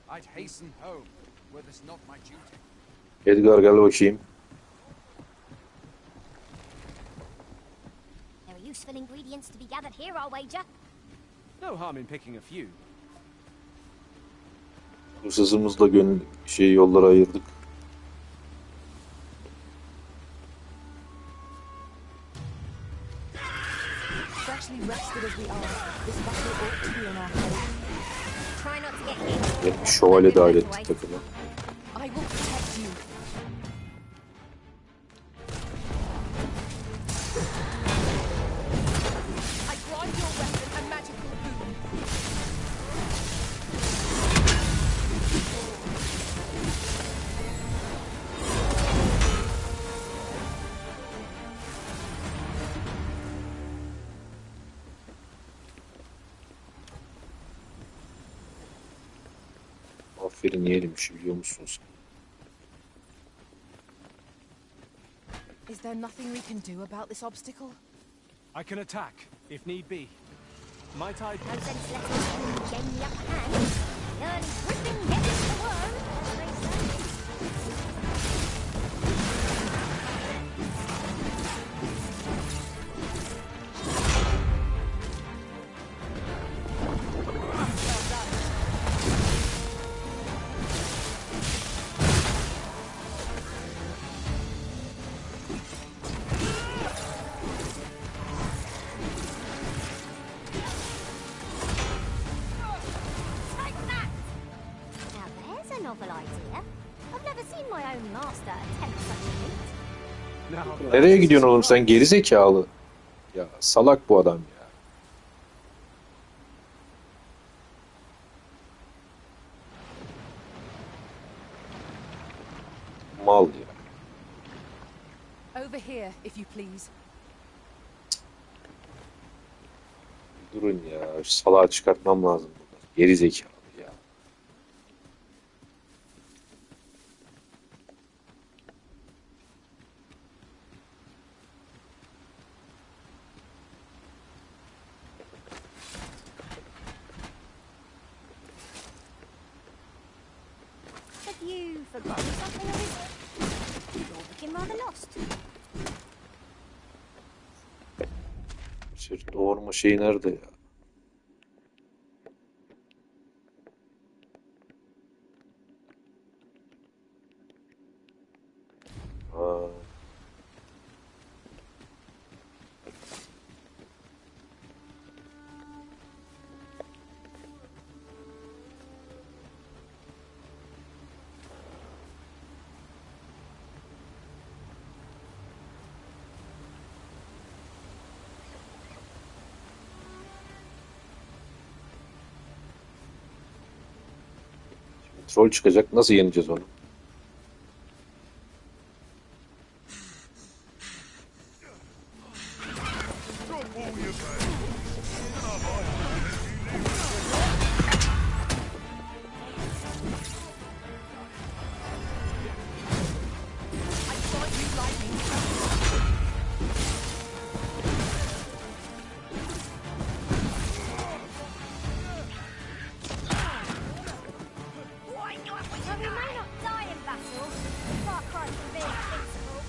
I'd hasten home, were this not my duty. Edgar gel bakayım. There are useful ingredients to be gathered here, I'll wager. No harm in picking a few. Hırsızımızla yollara ayırdık. Freshly rested as we are, this battle ought to be in our favor. Try not to get hit. Ve bir şövalye dahil ettik takıma. I will protect you. I grind your weapon a magical boon. Aferin yeğenim işi biliyor musun sen? Is there nothing we can do about this obstacle? I can attack, if need be. Might I... No sense letting him gain the upper hand. Early gripping gets the worm, as they say. Take that! Now there's a novel idea. I've never seen my own master attempt such a feat. Now, Nereye gidiyorsun oğlum sen geri zekalı? Ya salak bu adam ya. Mal ya. Over here, if you please. Durun ya. Şu salağı çıkartmam lazım buradan. Geri zekalı ya. Have you forgotten something, or is it? You're looking rather lost. Sırt doğurma şeyi nerede ya? Ha. Troll çıkacak. Nasıl yeneceğiz onu? I fight you lightning. Well, we may not die in battle. Far cry from being invincible.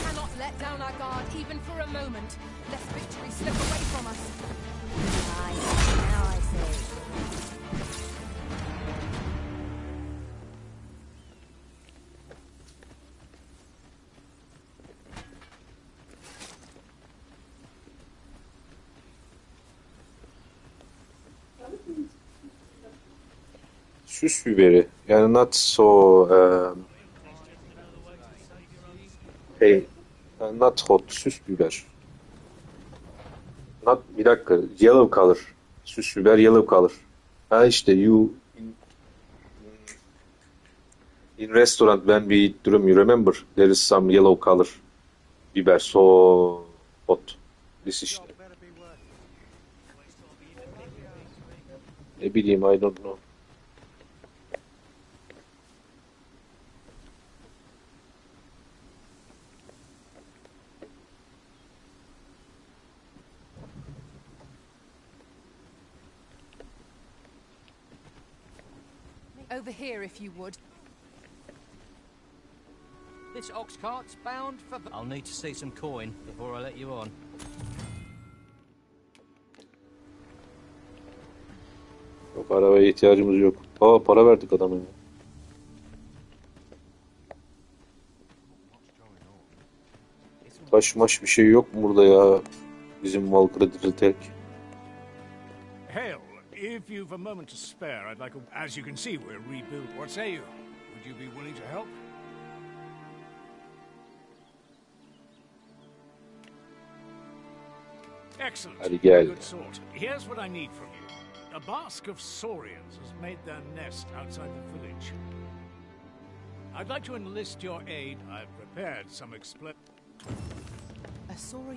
Cannot let down our guard even for a moment, lest victory slip away from us. Aye, now I see. Süs biberi. Yani not so not hot. Süs biber. Not, bir dakika. Yellow kalır. Süs biber yellow kalır. Ha işte you In restaurant when we eat durum, you remember? There is some yellow color. Biber so hot. This işte. Ne bileyim, I don't know. Over here, if you would. This ox cart's bound for... I'll need to see some coin before I let you on. Yok, arabaya ihtiyacımız yok. Aa, para verdik adama ya. Taş maş bir şey yok mu burada ya? Bizim mal kreditek. Hell, if you've a moment to spare, I'd like a... As you can see, we're rebuilt. What say you? Would you be willing to help? Excellent. Hadi gel. Good sort. Here's what I need from you. A basque of saurians has made their nest outside the village. I'd like to enlist your aid. I've prepared some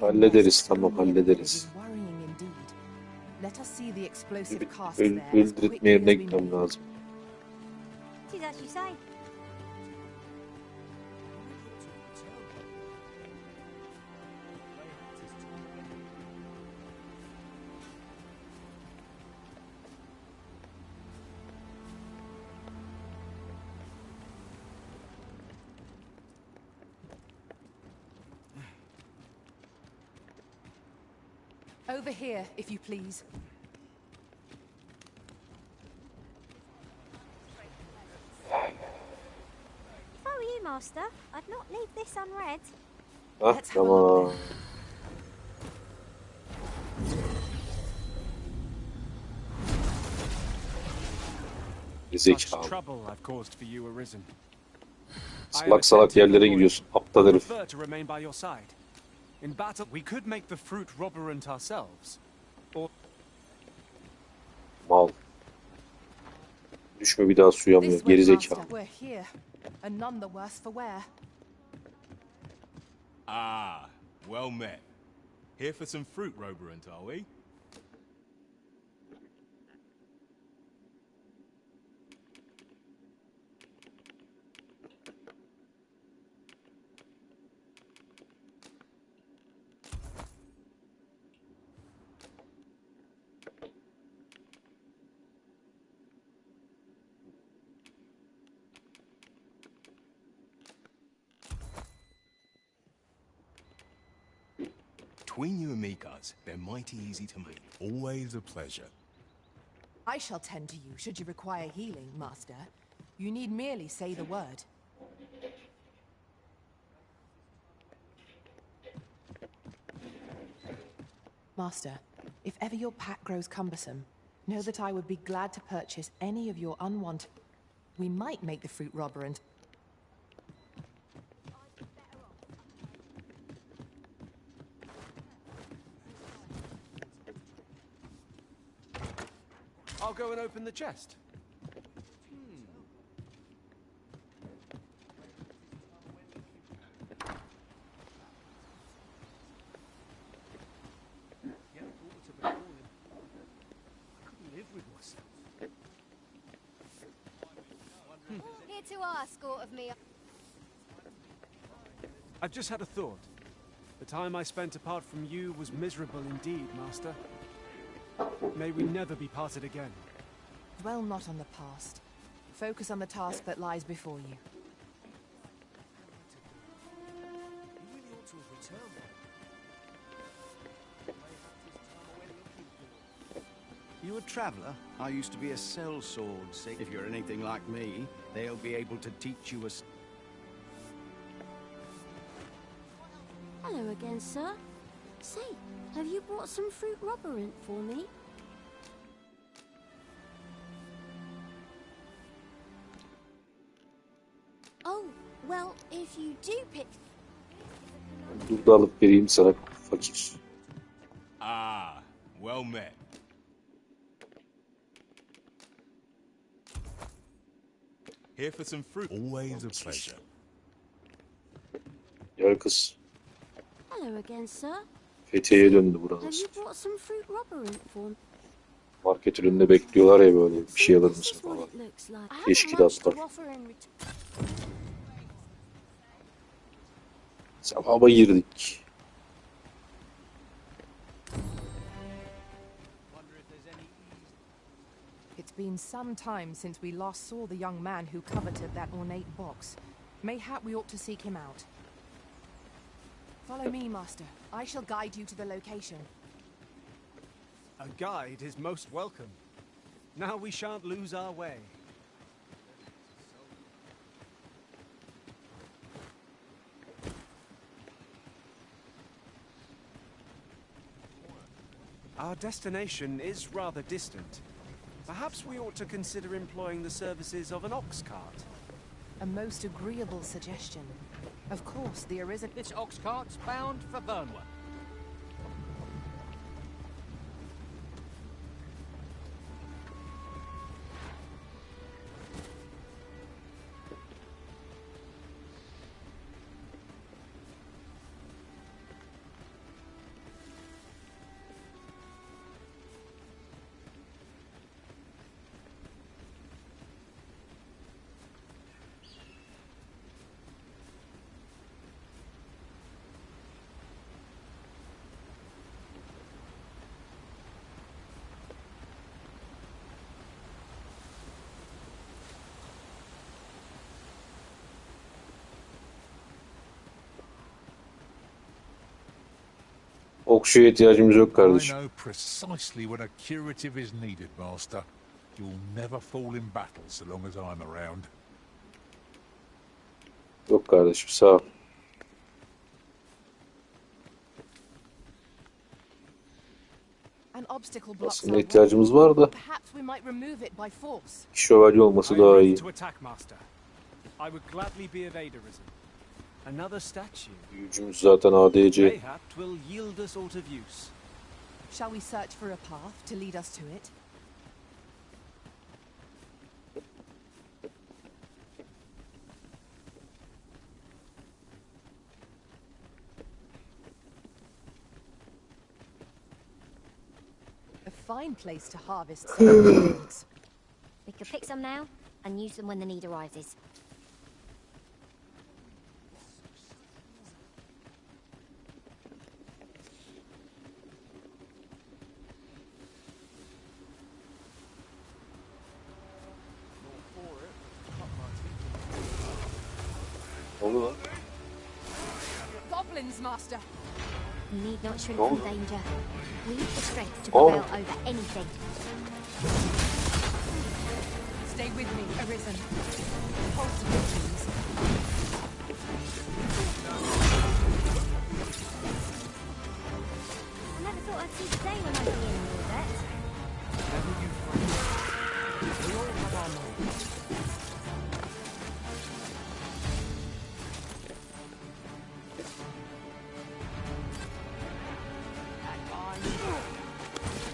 Hallederiz, tamam, hallederiz. Öldürtme yerine gitmem lazım. Tis as you say. Over here, if you please. If I were you, Master, I'd not leave this unread. Ah, Let's have a look tamam. Much Zekalı. trouble I've caused for you arisen. Salak salak yerlere gidiyorsun. Aptal herif. Prefer to remain by your side. In battle, we could make the fruit robberant ourselves. Or Mal. Düşme bir daha suya mı? This way, Geri zekalı. Master. We're here, and none the worse for wear. Ah, well met. Here for some fruit, Roberant, are we? Between you and me, cuz, they're mighty easy to make. Always a pleasure. I shall tend to you should you require healing, Master. You need merely say the word. Master, if ever your pack grows cumbersome, know that I would be glad to purchase any of your unwanted... We might make the fruit robber and... I'll go and open the chest. Here to ask aught of me. I've just had a thought. The time I spent apart from you was miserable indeed, Master. May we never be parted again. Dwell not on the past. Focus on the task that lies before you. You a traveller? I used to be a sellsword. If you're anything like me, they'll be able to teach you a... Hello again, sir. Say, have you brought some fruit robberant for me? Oh, well, if you do pick... Dur da alıp vereyim sana, fakir. Ah, well met. Here for some fruit. Always a pleasure. Gel kız. Hello again, sir. Fethiye'ye döndü Have burası. you brought some fruit robberant for me? Market önünde bekliyorlar ya böyle. Bir şey alır This mısın is what falan. it looks like. I haven't Teşkilatlar. much to offer in return. Sababa girdik. It's been some time since we last saw the young man who coveted that ornate box. Mayhap we ought to seek him out. Follow me, Master. I shall guide you to the location. A guide is most welcome. Now we shan't lose our way. Our destination is rather distant. Perhaps we ought to consider employing the services of an ox cart. A most agreeable suggestion. Of course, the Arisen... This ox cart's bound for Burnworth. Okçuya ihtiyacımız yok I kardeşim. know precisely when a curative is needed, Master. You'll never fall in battle so long as I'm around. Yok kardeşim sağ ol. An obstacle blocks Aslında our way. ihtiyacımız var da Perhaps we might remove it by force. iki şövalye olması daha iyi. To attack, Master. I would gladly be of aid, Arisen. Another statue. Gücümüz zaten ADC. Mayhap 'twill yield us aught of use. Shall we search for a path to lead us to it? A fine place to harvest some fruits. We could pick some now and use them when the need arises. Ne oldu lan? Goblins, Master! You need not shrink Oh. from danger. We've the strength to Oh. prevail over anything. Stay with me, Arisen. Hold still, please. I never thought I'd see the day when I'd be in all that. Never you fret. We all have our moments.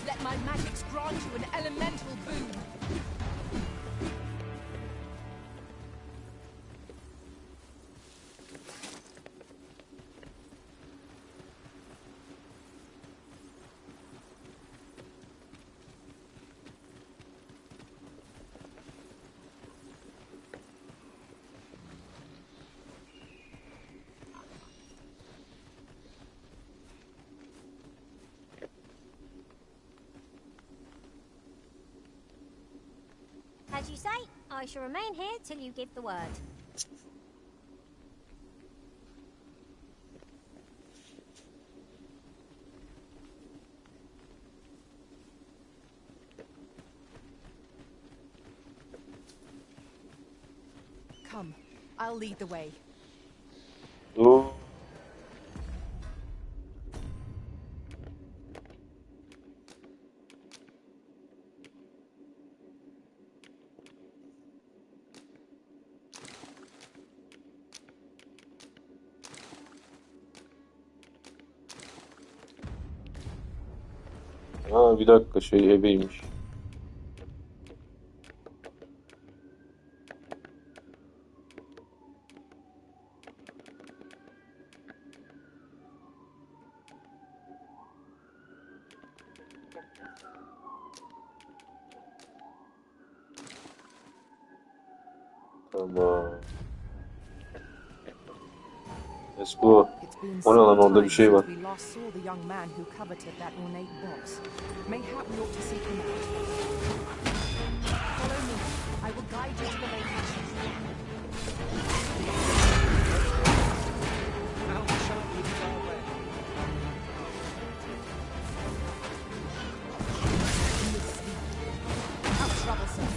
Let my magics grant you an elemental boon. As you say, I shall remain here till you give the word. Come, I'll lead the way. Dur. Ha bir dakika şey ebeymiş. Tamam. Let's go. It's been O ne lan, some orada time bir şey var. since we last saw the young man who coveted that ornate box. Mayhap we ought to seek him out. Follow me. I will guide you to the location. How sharply is our way? How troublesome.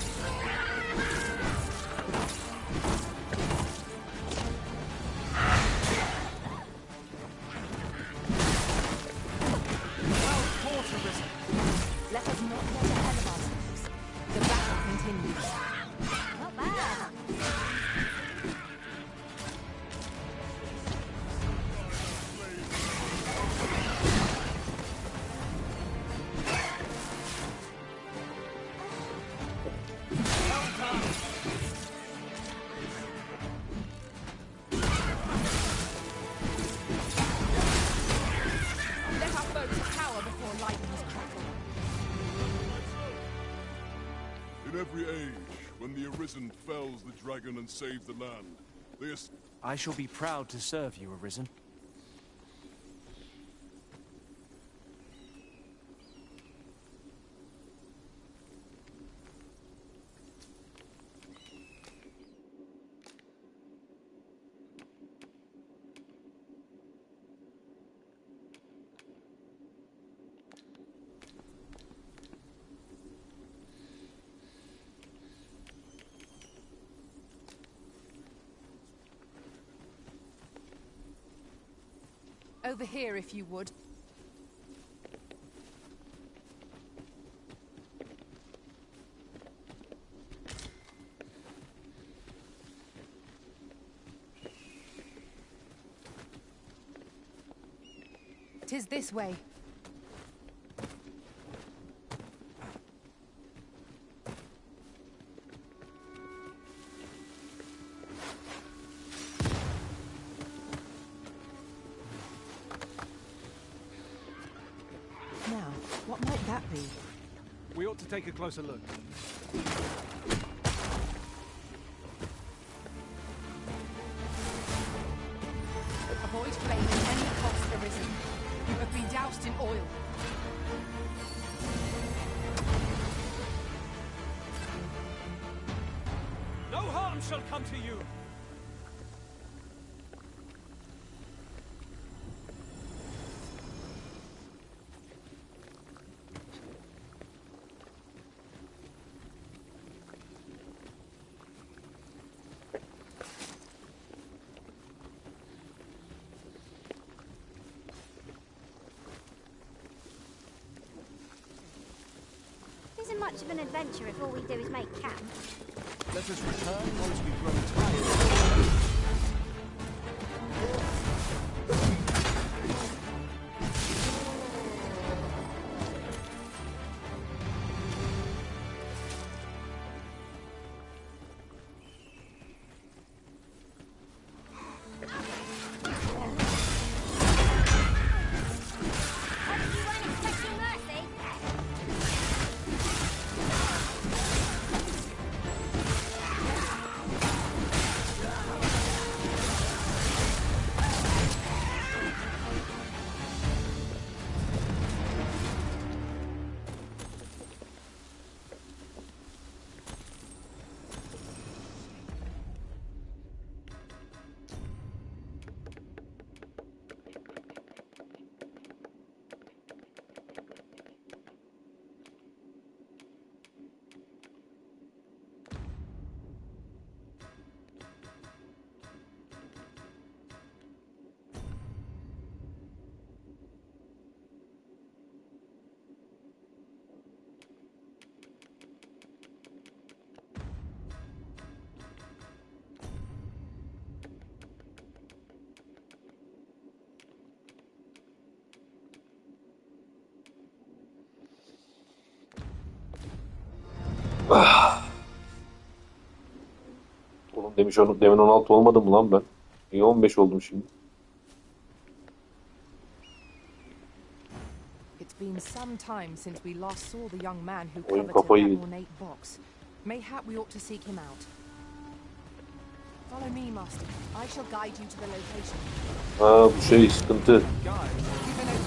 Let us not get ahead of ourselves. The battle continues. Not bad. Let our boats power before lightnings crackle. In every age, when the Arisen fells the dragon and saves the land, they I shall be proud to serve you, Arisen. Over here, if you would. "'Tis this way. Now, what might that be? We ought to take a closer look. Avoid flame at any cost, Arisen. You have been doused in oil. No harm shall come to you! Isn't much of an adventure if all we do is make camp. Let us return once we've grown tired. You weren't expecting mercy? Oğlum demin 16 olmadım mı lan ben? Niye 15 oldum şimdi? It's been some time since we last saw the young man who Oyun coveted kafayı that yedi. ornate box. Mayhap we ought to seek him out. Follow me, Master. I shall guide you to the location. Ha bu şey sıkıntı. Guys, Keep an open.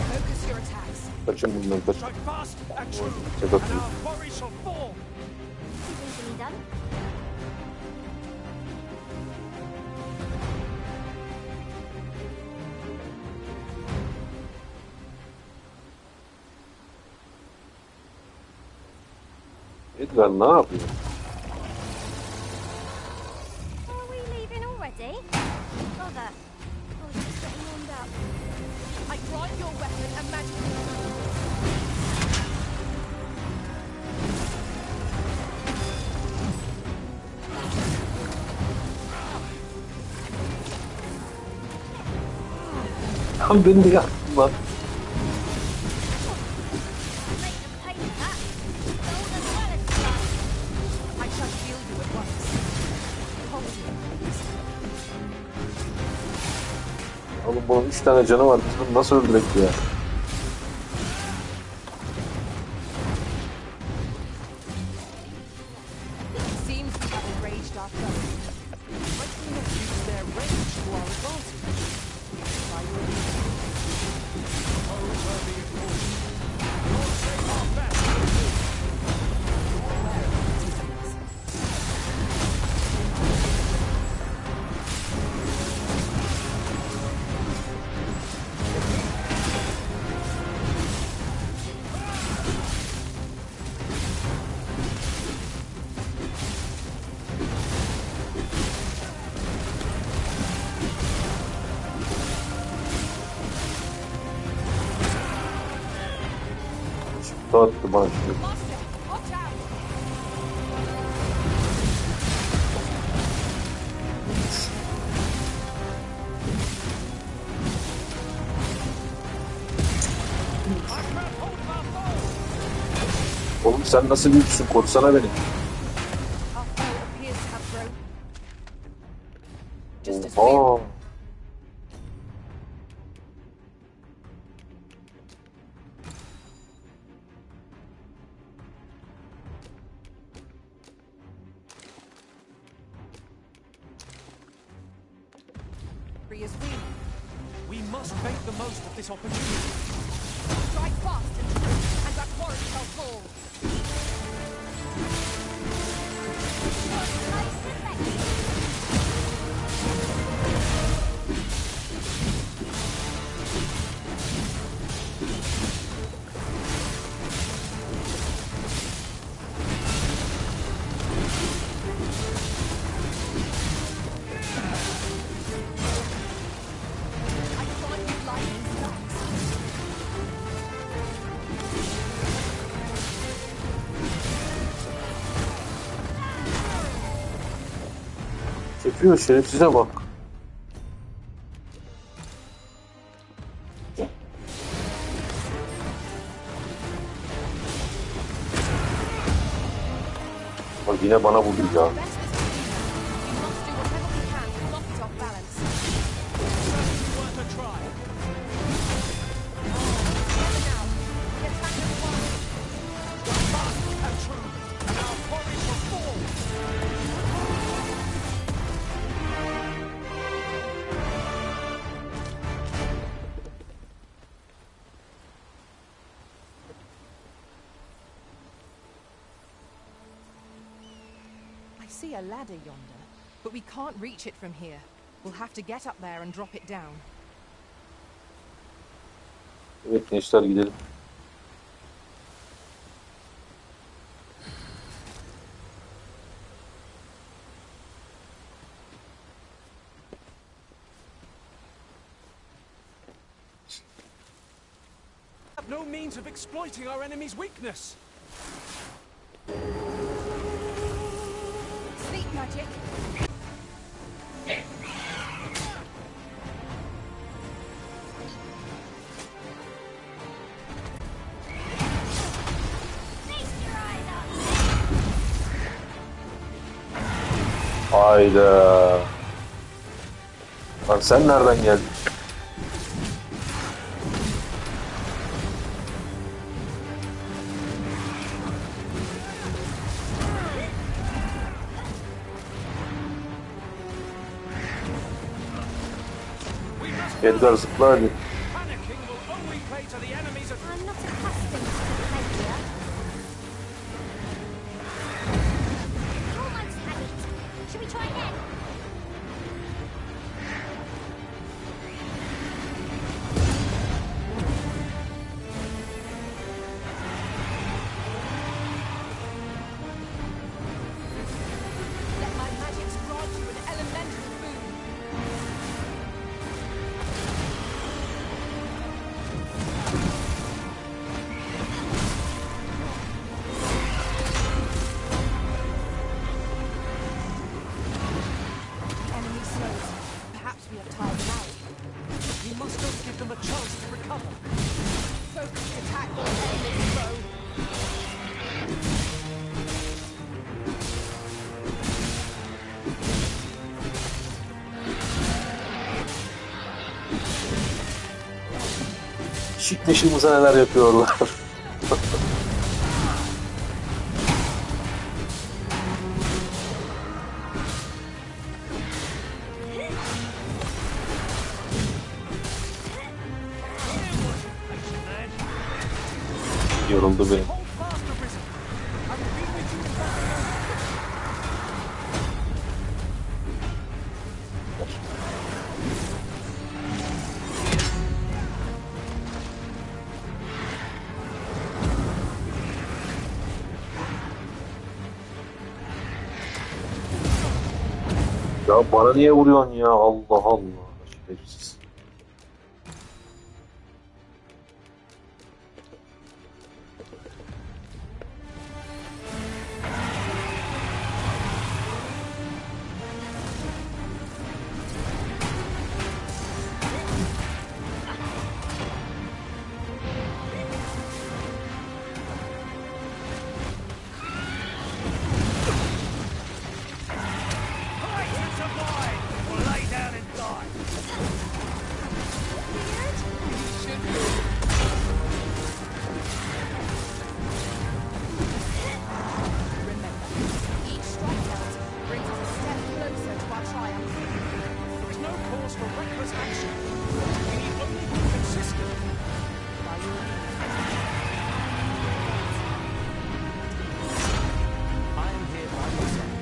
Focus your attacks. Kaçın bundan kaç. strike fast and true, Tek and atıyor. our quarry shall fall. Easily done. Edgar ne yapıyor? Are we leaving already? Bother. I was just getting warmed up. I grant your weapon a magical. Lan beni de yaktın lan. Make them pay for that. All as well as blood. I shall heal you at once. Hold you. Oğlum bunun 3 tane canı var. Biz bunu nasıl öldürek ya? It seems we have enraged our foes. Why can we not use their range to our advantage? By your leave. Oh, worthy of caution. Lord save our best. Beware of dizziness. Çıktı attı bana şimdi. Master, watch out! Oğlum sen nasıl büyüksün? Korusana beni. Our foe appears to have grown. Just as we Aa. free as we. We must make the most of this opportunity. Strike fast and true, and our quarry shall fall. I saw you lightning strikes. Çekiyor şerefsize bak. Bak yine bana vurdu ya. Best is we must do whatever we can to knock it off balance. Worth a try. Together now. The attack of one. Fast and true, and our quarry shall fall. I see a ladder yonder, but we can't reach it from here. We'll have to get up there and drop it down. Evet gençler gidelim. Have no means of exploiting our enemy's weakness. Sleep magic. Feast your eyes on Hayda. Lan sen nereden geldin? Edgar zıpla hadi. Panicking will only play to the enemy's advantage. I'm not accustomed to failure. Almost had it. Should we try again? Let my magics grant you an elemental boon. The enemy slows. Perhaps we have tired them out. We must not give them a chance to recover. Focus the attack on enemy's foe. Şık dışımıza neler yapıyorlar. Yoruldu benim. Hold fast, Arisen. I will be with you in battle. Ya bana niye vuruyorsun ya? Allah Allah. Şerefsiz. Fight and survive, or lay down and die. Remember, each strike belt brings us a step closer to our triumph. There is no cause for reckless action. We need only be consistent. By your leave. I am here by your side.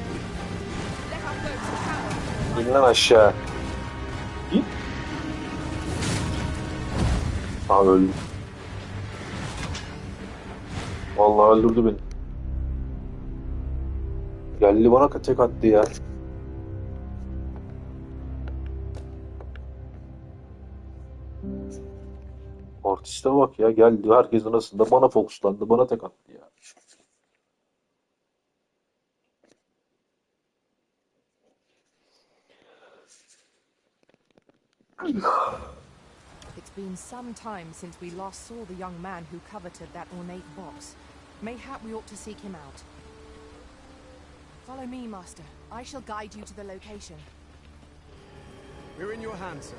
Let our foes cower. İn lan aşağı. İn. Aa öldü. Vallahi öldürdü beni. Geldi bana tek attı ya. Artiste bak ya, geldi herkesin arasında bana fokuslandı, bana tek attı ya. It's been some time since we last saw the young man who coveted that ornate box. Mayhap we ought to seek him out. Follow me, Master. I shall guide you to the location. We're in your hands, sir.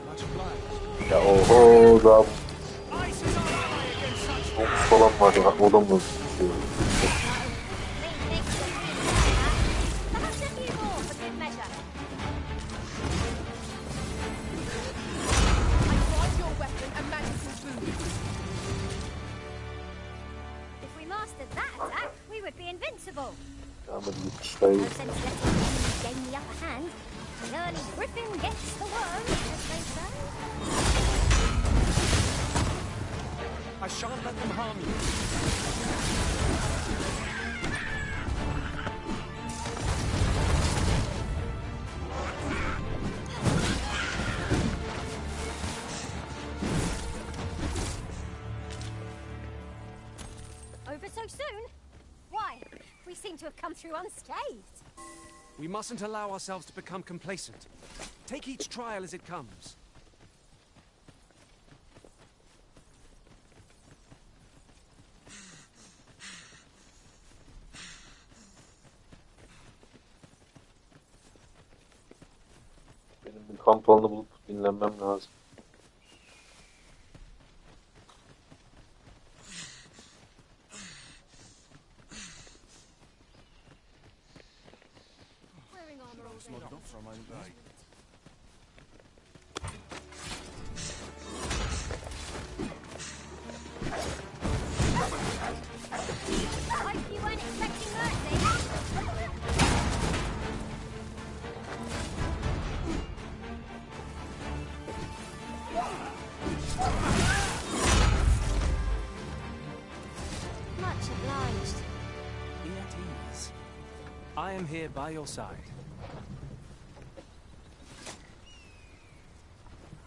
Much obliged. Ya oho daha Ice is our ally against such bonus falan var ya, o da mı? Perhaps a few more for good measure. I grant your weapon a magical boon. If we mastered that attack, we would be invincible. Ya hadi git işte. No sense letting the enemy gain the upper hand. The early griffin gets the worm, as they say. I shan't let them harm you. Over so soon? Why? We seem to have come through unscathed. We mustn't allow ourselves to become complacent. Take each trial as it comes. Benim bir kamp alanı bulup dinlenmem lazım. Wearing armor all day long. am here by your side.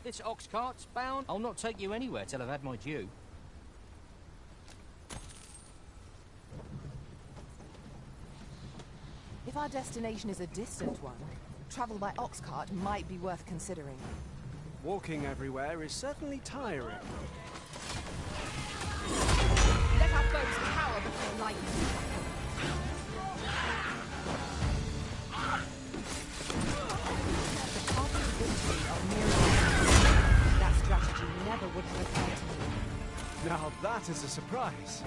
This ox cart's bound. I'll not take you anywhere till I've had my due. If our destination is a distant one, travel by ox cart might be worth considering. Walking everywhere is certainly tiring. Let our foes cower before lightning. The path to victory are merely that strategy never would have occurred to me. Now that is a surprise.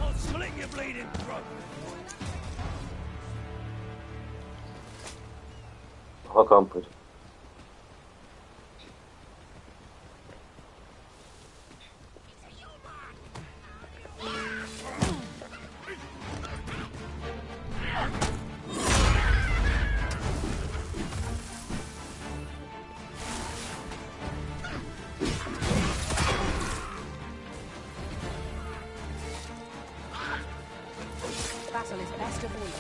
I'll slit your bleeding throat. Aha kamper. Battle is best avoided.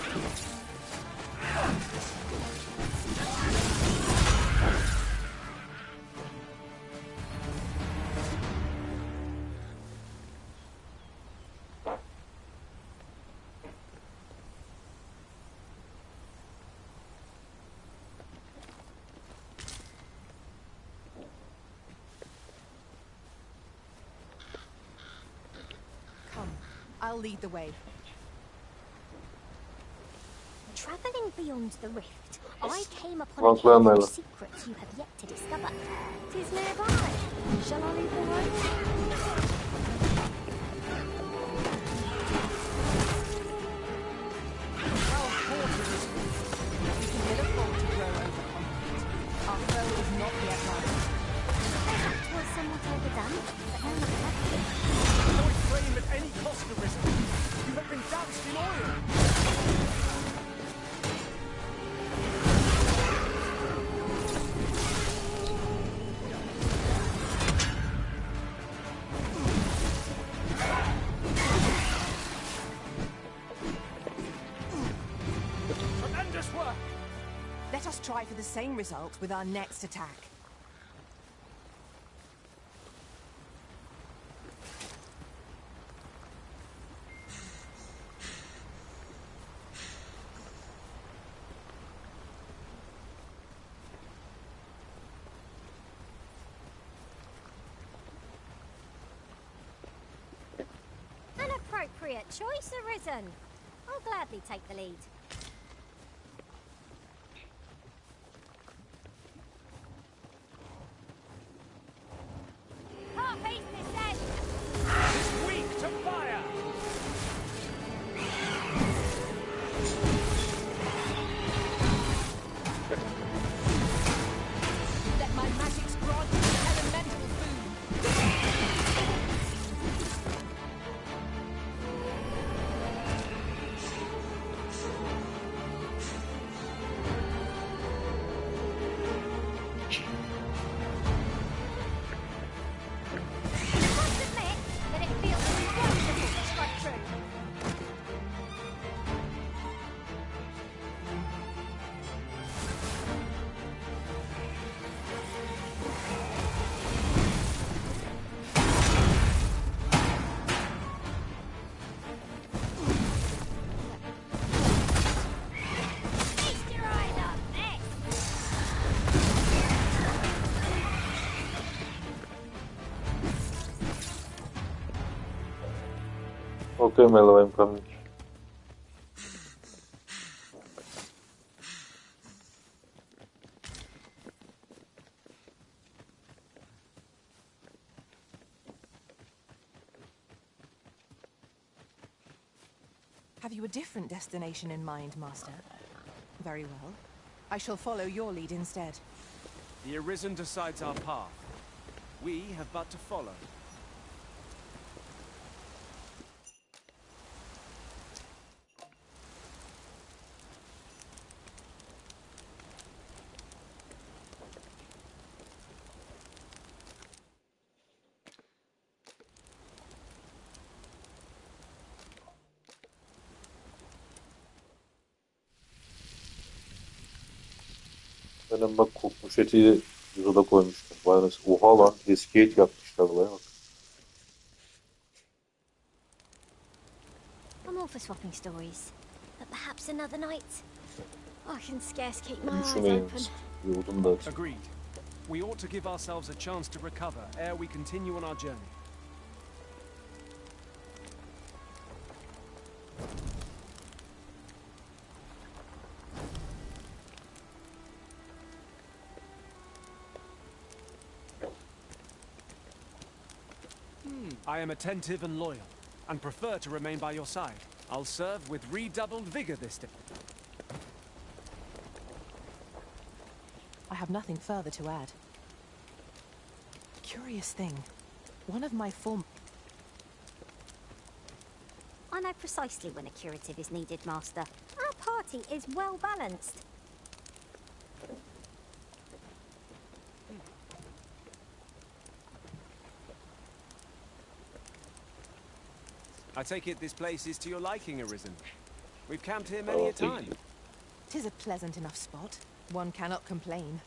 Come, I'll lead the way. Travelling beyond the rift, I came upon Well, a cave Mel. of secrets you have yet to discover. 'Tis nearby. Shall I lead the way? Our forces is weak. We can ill afford to grow overconfident. Our foe is not yet light. That was somewhat overdone, but no matter. Avoid flame at any cost, Arisen. You have been doused in oil. Tremendous work. Let us try for the same result with our next attack. An appropriate choice, Arisen. I'll gladly take the lead. Harpies this end! Is weak to fire. Let my magics grant you elemental boon. Must admit that it feels wonderful to strike true. Feast your eyes on this! Okay, Melo, I'm coming. Have you a different destination in mind, Master? Very well. I shall follow your lead instead. The Arisen decides our path. We have but to follow. Aynen bak kokmuş eti yuzuda koymuşlar. Vay anasını. Oha lan eski et yapmışlar olaya bak. I'm all for swapping stories, but perhaps another night. I can scarce keep my eyes Üşümeyin. open. Bir odun da atayım. Agreed. We ought to give ourselves a chance to recover ere we continue on our journey. I am attentive and loyal, and prefer to remain by your side. I'll serve with redoubled vigor this day. I have nothing further to add. Curious thing. One of my form... I know precisely when a curative is needed, Master. Our party is well balanced. I take it this place is to your liking, Arisen. We've camped here many a time. 'Tis a pleasant enough spot. One cannot complain.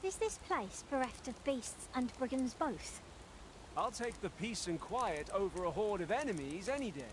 Is this place bereft of beasts and brigands both? I'll take the peace and quiet over a horde of enemies any day.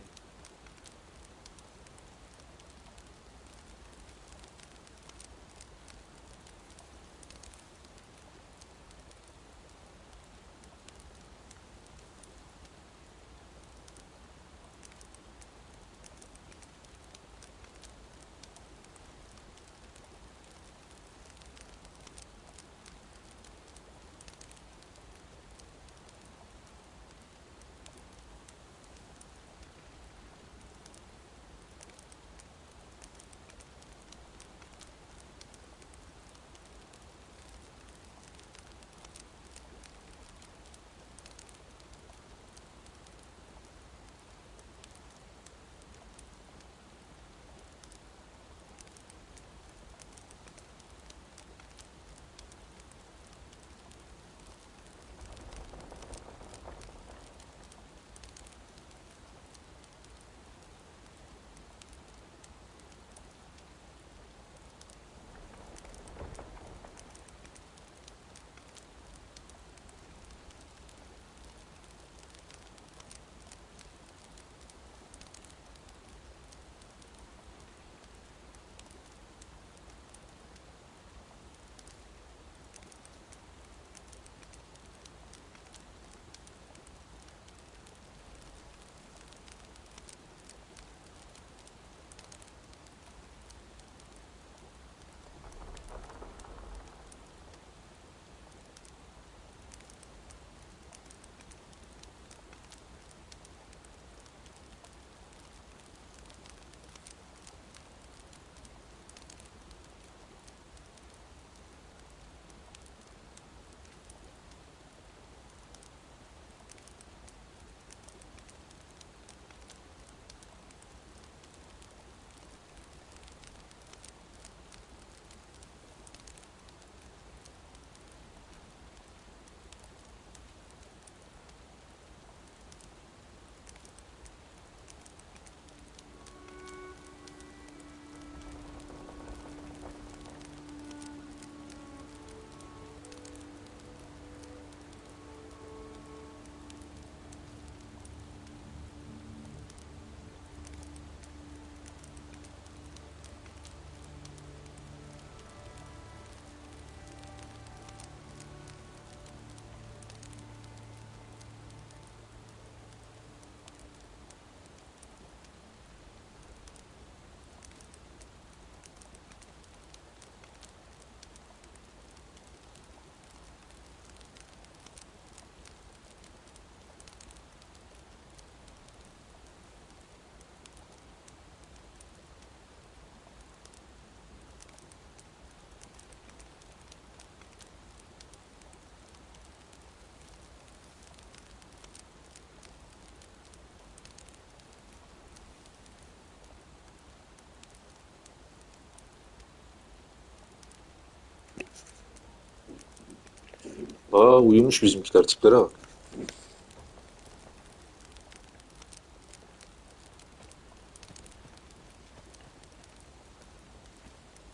Aa, uyumuş bizimkiler, tiplere bak.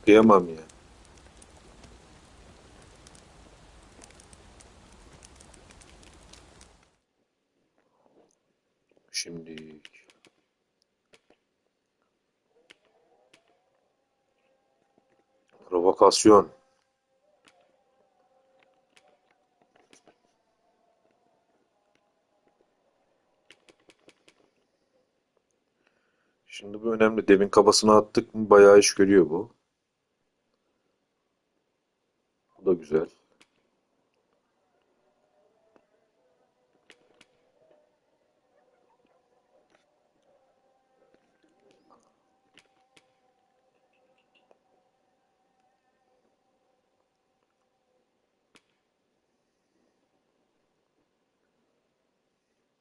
Kıyamam ya. Şimdi provokasyon. Şimdi bu önemli. Devin kabasına attık mı bayağı iş görüyor bu. Bu da güzel.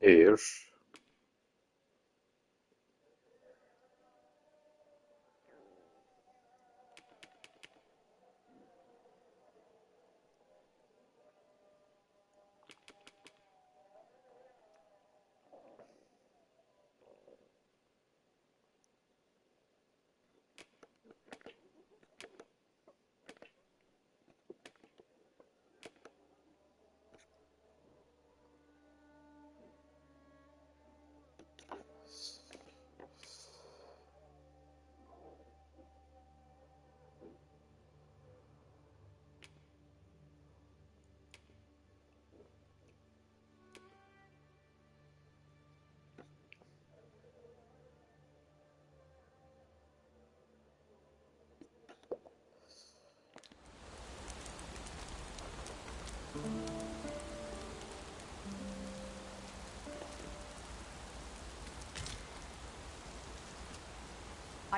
Air.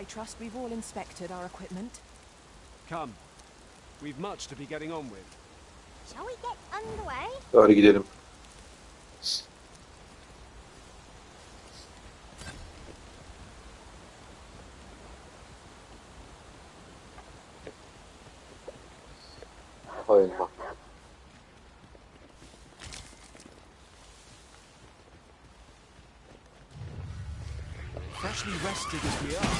I trust we've all inspected our equipment. Come. We've much to be getting on with. Shall we get underway? Hadi gidelim. Hay Allah. Freshly rested as we are,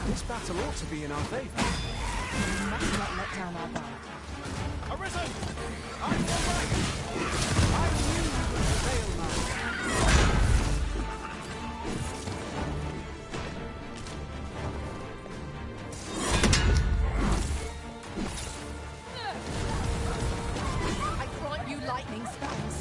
this battle ought to be in our favor. We must not let down our guard. Arisen! I'm your right! I knew you would prevail, Master. I grant you lightning spells.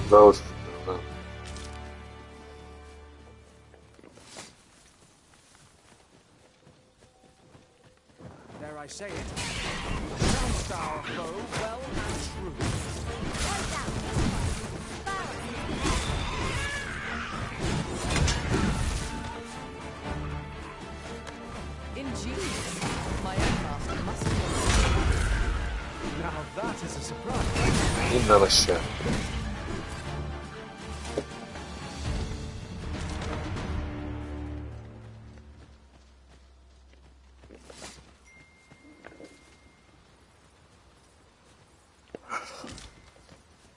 Bravo. Dare I say it? Trounced our foe well and true. Right down this way. Ingenious. My own master must be. Now that is a surprise. İn lan aşağı.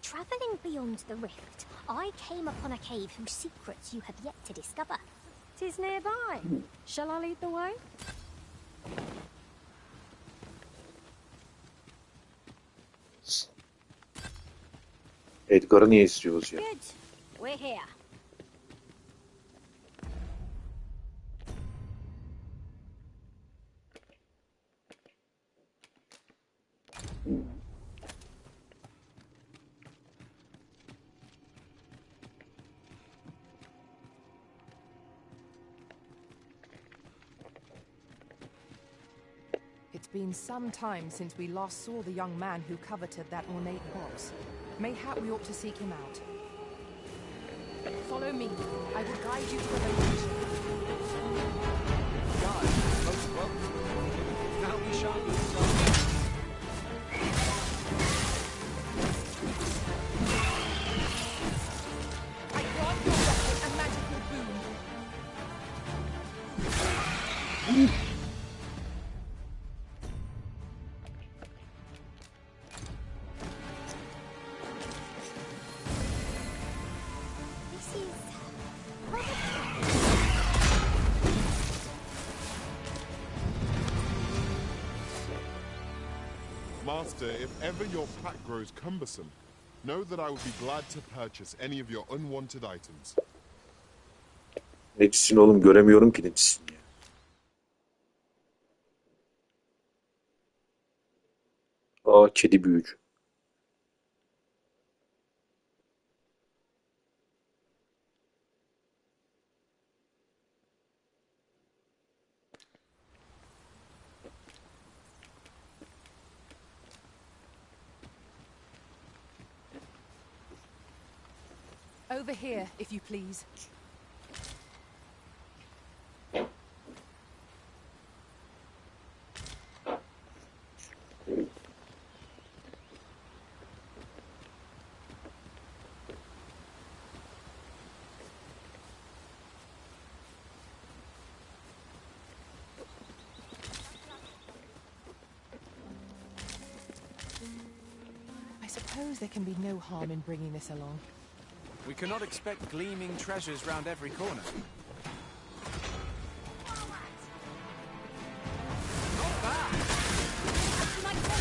Travelling beyond the rift, I came upon a cave whose secrets you have yet to discover. 'Tis nearby. Shall I lead the way? Edgar'ı niye istiyoruz ya? Good. We're here. It's been some time since we last saw the young man who coveted that ornate box. Mayhap we ought to seek him out. Follow me. I will guide you to the location. God, most welcome. Now we shan't lose our... I grant your weapon a magical boon. This is... Master, if ever your pack grows cumbersome, know that I would be glad to purchase any of your unwanted items. Necisin oğlum, göremiyorum ki necisin ya. Aa, kedi büyücü. Over here, if you please. I suppose there can be no harm in bringing this along. We cannot expect gleaming treasures round every corner. Not bad! Splendid.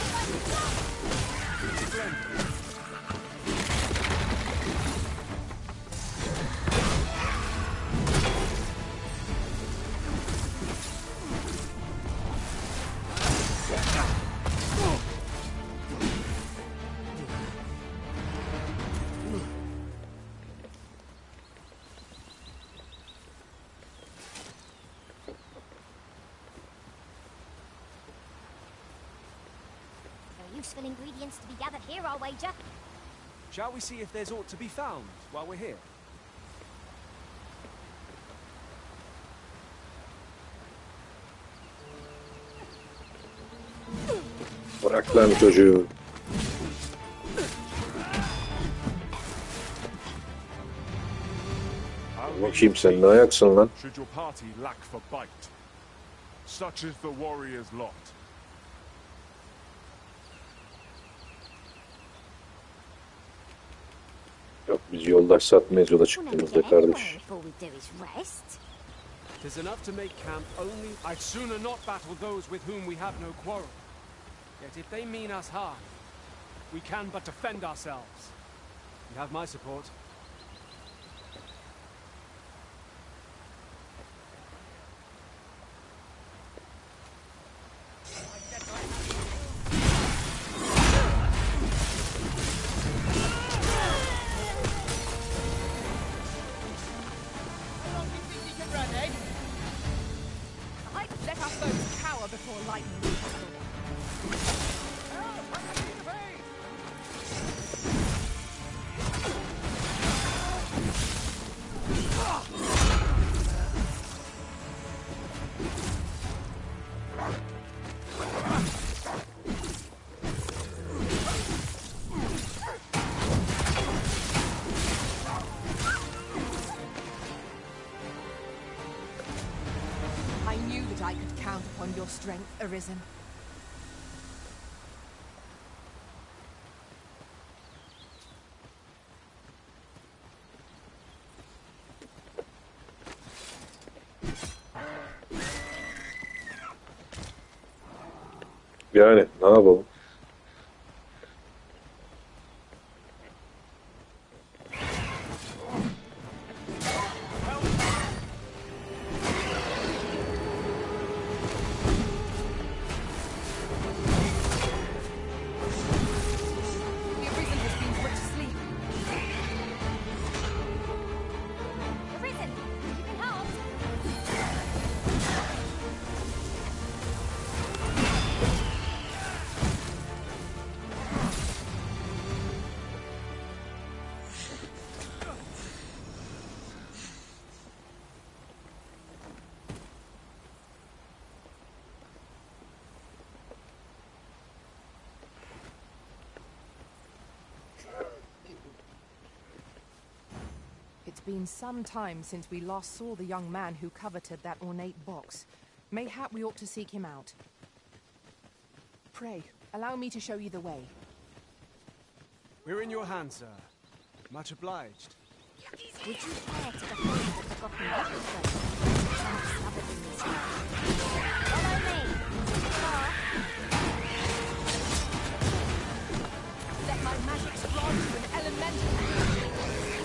useful ingredients to be gathered here, I'll wager. Shall we see if there's aught to be found while we're here? Bırak lan çocuğu. Bakayım sen ne ayaksın lan? Should your party lack for bite, such is the warrior's lot. Yok biz yoldaş satmayız yola We'll never çıktığımızda get anywhere kardeş. before we do is rest. 'Tis enough to make camp only. I'd sooner not battle those with whom we have no quarrel. Yet if they mean us harm, we can but defend ourselves. You have my support. Let our foes cower before lightning. I knew that I could count upon your strength, Arisen. Yani ne yapalım? The Arisen has been put to sleep. Arisen, you can help. It's been some time since we last saw the young man who coveted that ornate box. Mayhap we ought to seek him out. Pray, allow me to show you the way. We're in your hands, sir. Much obliged. Would you care to behold the forgotten battlefield? Undiscovered in this world? Follow me. Let my magic grant you an elemental.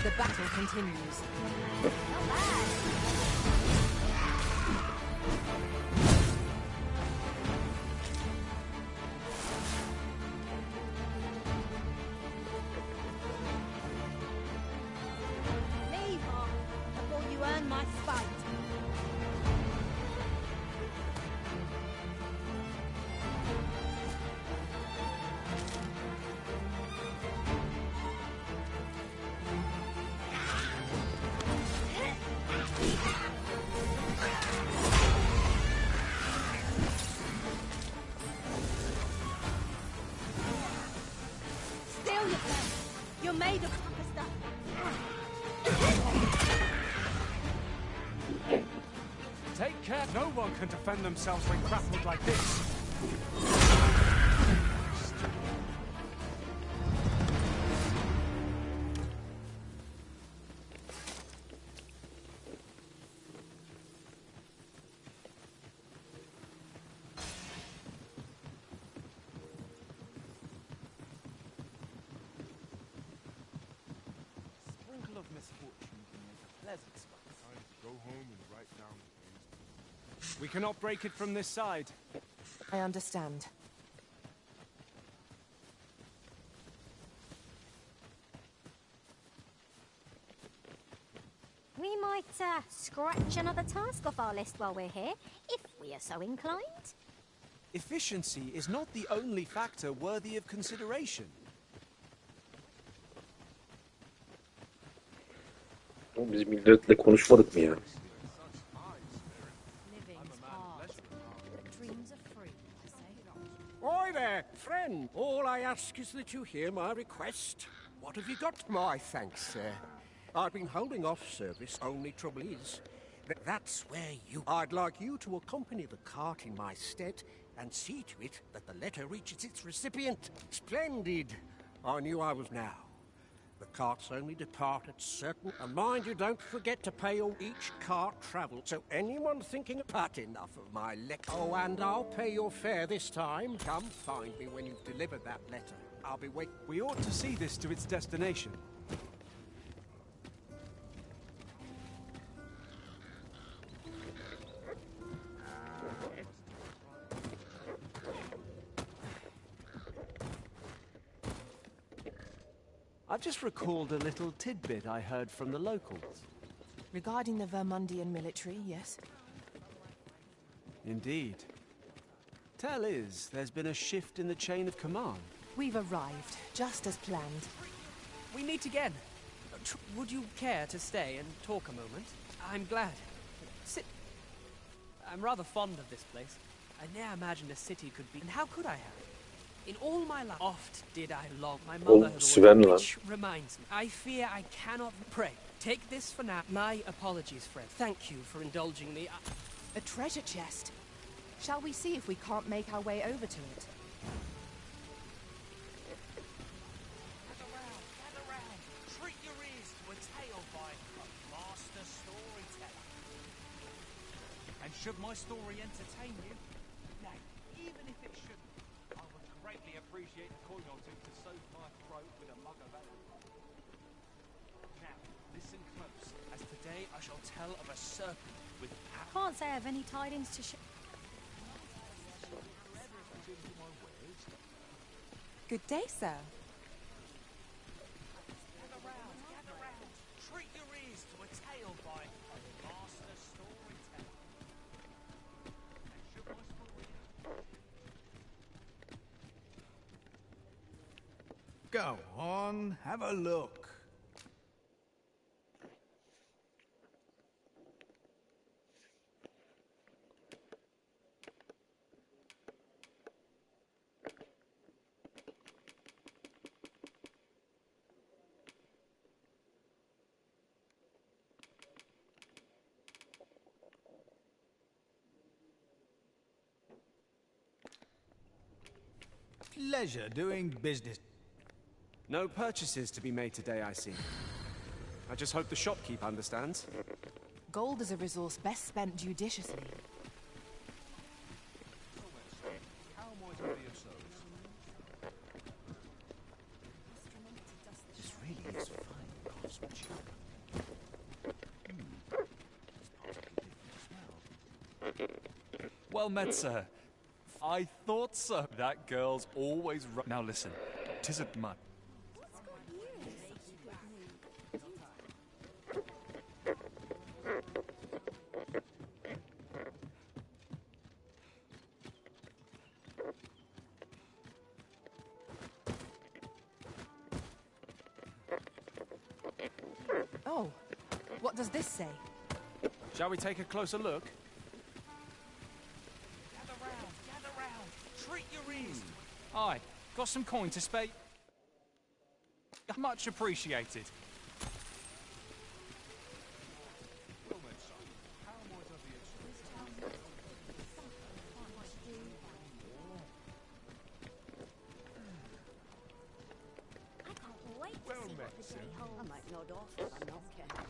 The battle continues. Not bad. Leave off before you earn my spite. Still yourself. You're made of tougher stuff. Take care. No one can defend themselves when grappled like this. home and write down the things. We cannot break it from this side. I understand. We might scratch another task off our list while we're here, if we are so inclined. Efficiency is not the only factor worthy of consideration. Oğlum biz milletle konuşmadık mı ya? Oi there, friend. All I ask is that you hear my request. What have you got? My thanks, sir. I've been holding off service. Only trouble is, that's where you... I'd like you to accompany the cart in my stead and see to it that the letter reaches its recipient. Splendid. I knew I was now. The carts only depart at certain... And mind you, don't forget to pay all each cart travel. So anyone thinking about enough of my letter... Oh, and I'll pay your fare this time. Come find me when you've delivered that letter. I'll be waiting. We ought to see this to its destination. I've just recalled a little tidbit I heard from the locals. Regarding the Vermundian military, yes? Indeed. Tell is, there's been a shift in the chain of command. We've arrived, just as planned. We meet again. Would you care to stay and talk a moment? I'm glad. Sit. I'm rather fond of this place. I ne'er imagined a city could be... And how could I have? In all my life, oft did I long my mother had Sven lan. which reminds me, I fear I cannot pray. Take this for now. My apologies, friend. Thank you for indulging me. A treasure chest. Shall we see if we can't make our way over to it? Gather round. Treat your ears to a tale by a master storyteller. And should my story entertain you, nay, even if it shouldn't, I would greatly appreciate a coin or two to soothe my throat with a mug of ale. Now, listen close, as today I shall tell of a serpent with power. Can't say I have any tidings to share. Good day, sir. Gather round. Treat your ears to a tale by a master storyteller. And should my story... Go on, have a look. Pleasure doing business. No purchases to be made today, I see. I just hope the shopkeep understands. Gold is a resource best spent judiciously. This really is fine craftsmanship. Well met, sir. I thought so. That girl's always right. Now listen, 'tisn't much. Oh, what does this say? Shall we take a closer look? Gather round. Treat your ears. Aye, got some coin to spare. Much appreciated. I can't wait to see what the day holds. I might nod off if I'm not careful.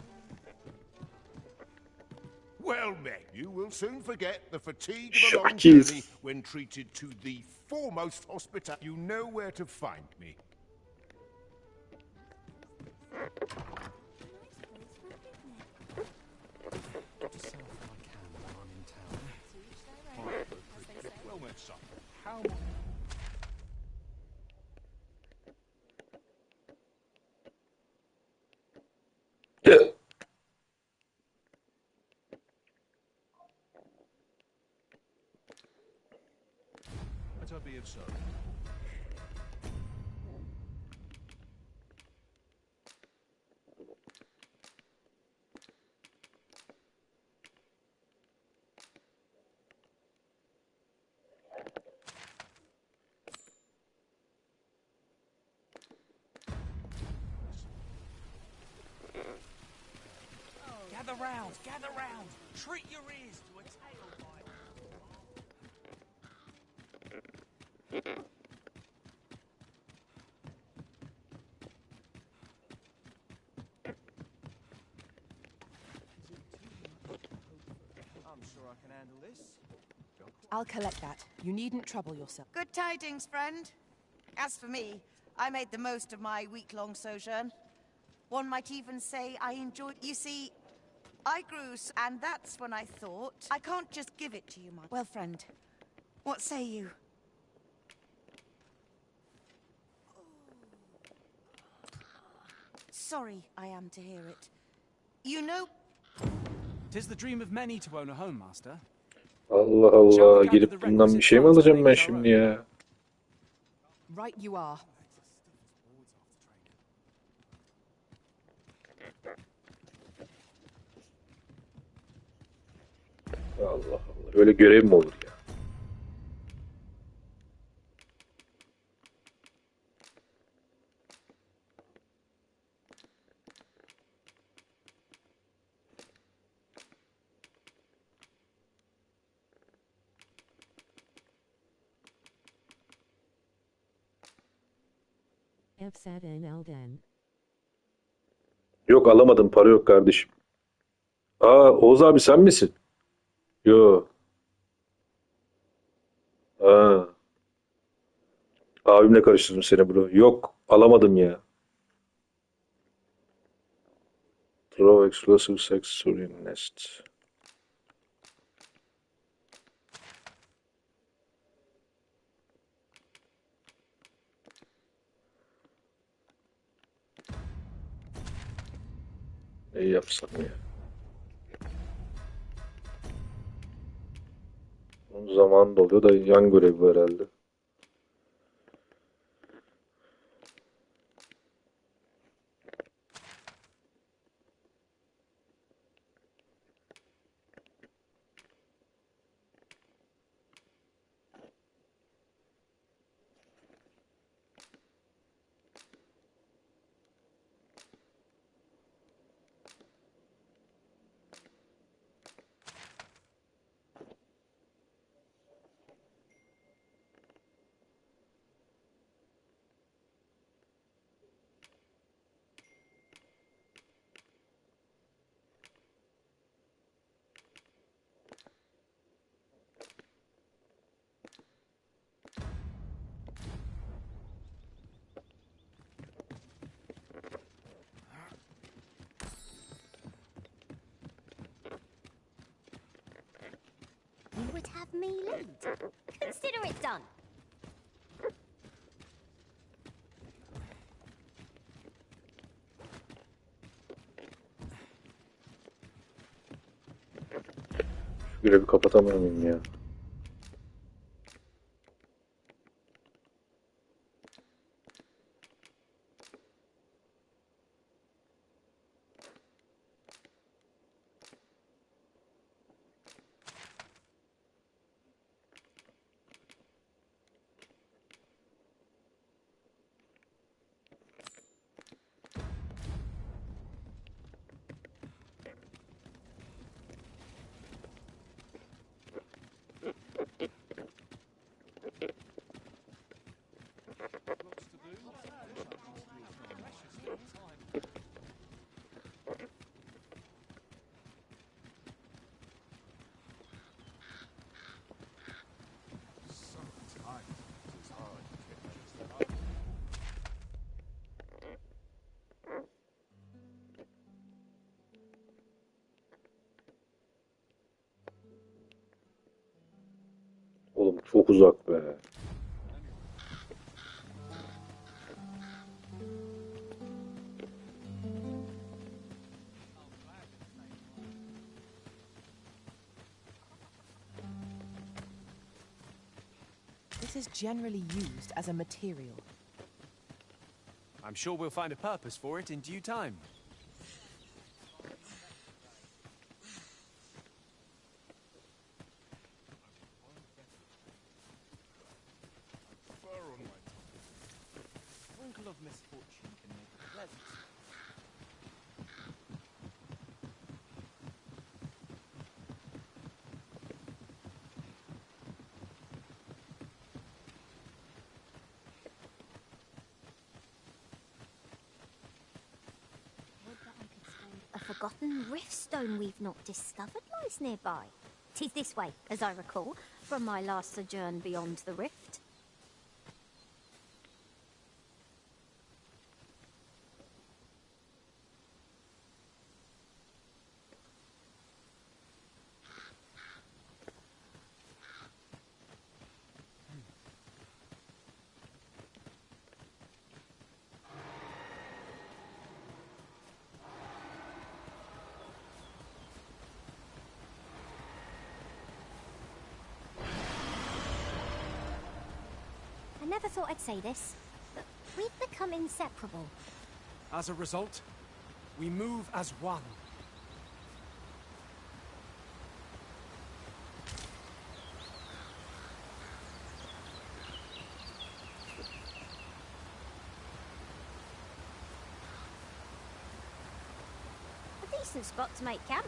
Well met, you will soon forget the fatigue of a long Jeez. journey when treated to the foremost hospitality. You know where to find me. son. How... Might I be of service? Gather round, gather round. Treat your ears to a tale by... I'm sure I can handle this. I'll collect that. You needn't trouble yourself. Good tidings, friend. As for me, I made the most of my week-long sojourn. One might even say I enjoyed... You see, I grew, and that's when I thought, I can't just give it to you, my... Well, friend, what say you? Sorry I am to hear it. You know... 'Tis the dream of many to own a home, master. Allah Allah, girip bundan bir şey mi alacağım ben şimdi ya? Right you are. Allah Allah, öyle görev mi olur ya? Yok, alamadım, para yok kardeşim. Aa, Oğuz abi sen misin? Yo. Aa, abimle karıştırdım seni bro. Yok, alamadım ya. Throw explosive sex Surian nest. Ne yapsam ya? Onun zamanı doluyor da yan görevi var herhalde. You would have me lead. Consider it done. Şu görevi kapatamıyor muyum ya? Çok uzak be. This is generally used as a material. I'm sure we'll find a purpose for it in due time. Sprinkle of misfortune can make it pleasant. A forgotten rift stone we've not discovered lies nearby. 'Tis this way, as I recall, from my last sojourn beyond the rift. I never thought I'd say this, but we've become inseparable. As a result, we move as one. A decent spot to make camp.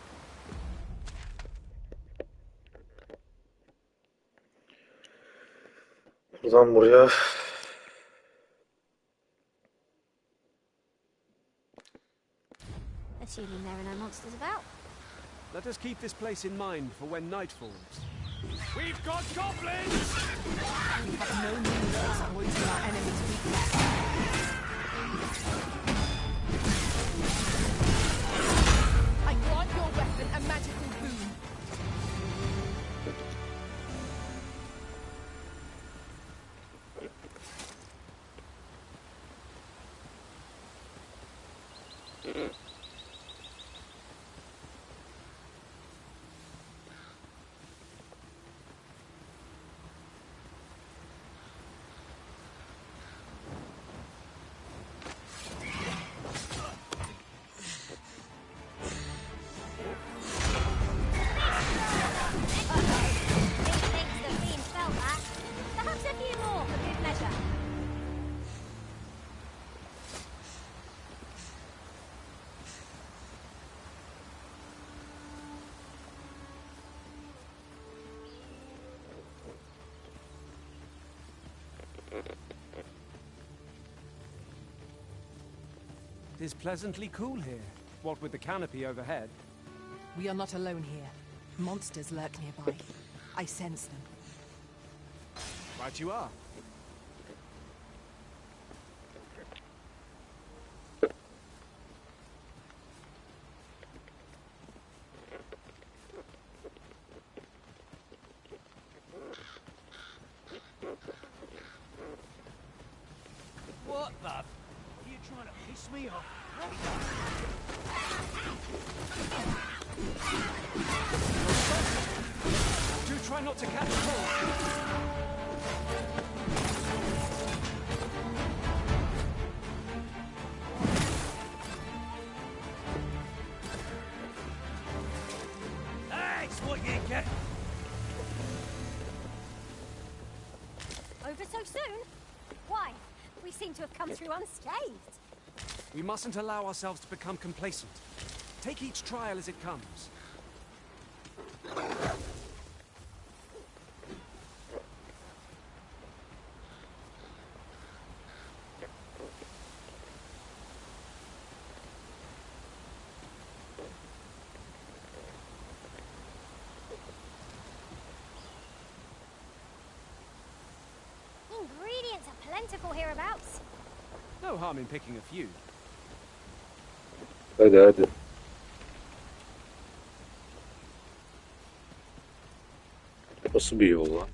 Buradan buraya. Assuming there are no monsters about. Let us keep this place in mind for when night falls. We've got goblins! We have no means of exploiting our enemy's weakness. I grant your weapon a magical boon. It is pleasantly cool here, what with the canopy overhead. We are not alone here. Monsters lurk nearby. I sense them. Right you are. What the? Are you trying to piss me off? Do try not to catch cold. That's what you get. Over so soon? Why? We seem to have come through unscathed. We mustn't allow ourselves to become complacent. Take each trial as it comes. Ingredients are plentiful hereabouts. No harm in picking a few. Hadi hadi. Nasıl bir yol lan?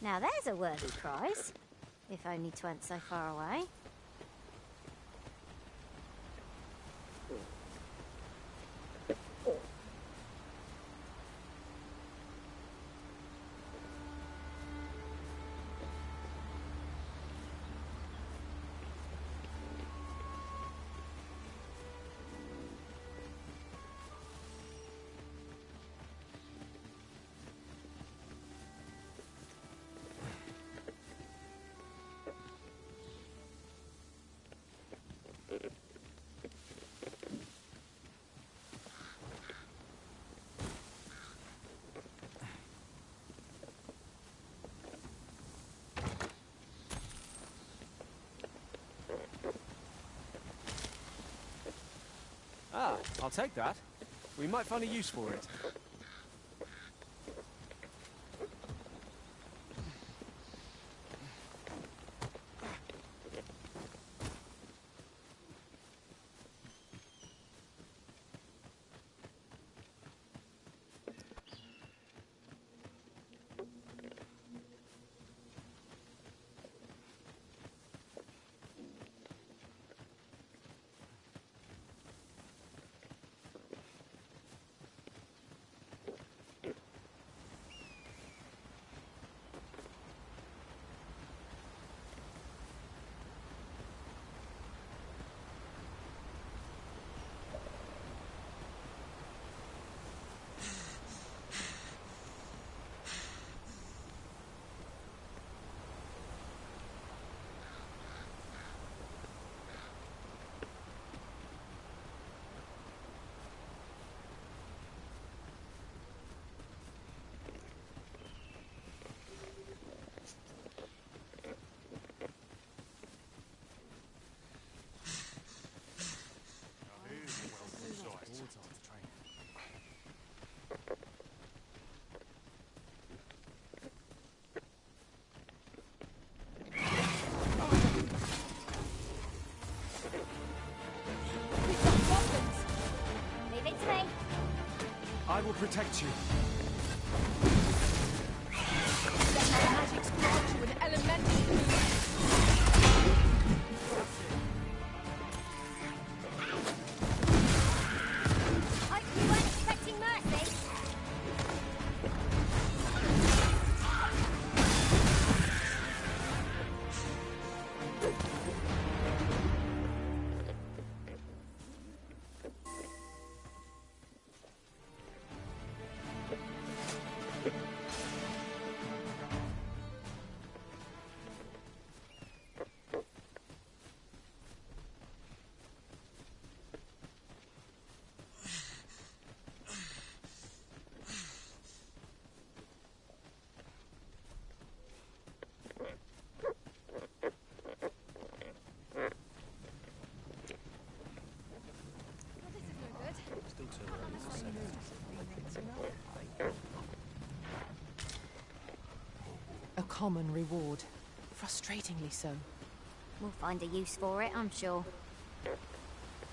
Now there's a worthy prize. If only 'tweren't so far away. Ah, I'll take that. We might find a use for it. I will protect you. Let my magic squad you with elemental. You weren't expecting mercy? A common reward. Frustratingly so. We'll find a use for it, I'm sure.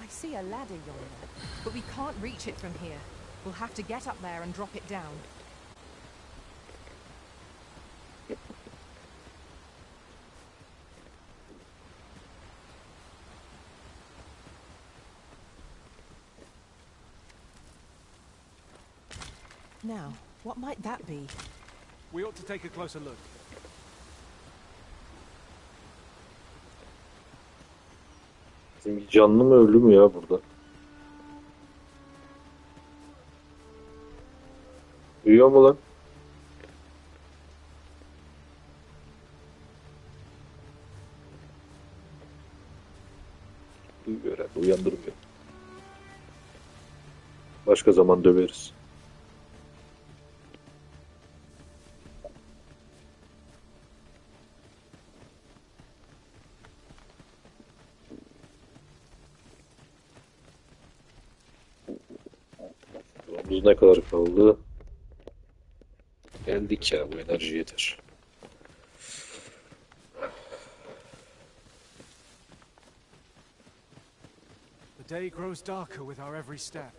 I see a ladder yonder, but we can't reach it from here. We'll have to get up there and drop it down. Now, what might that be? We ought to take a closer look. Bizim canlı mı ölü mü ya burada? Uyuyor mu lan? Uyuyor herhalde, uyandırmıyor. Başka zaman döveriz. Yolumuz ne kadar kaldı? Geldik ya, bu enerji yeter. The day grows darker with our every step.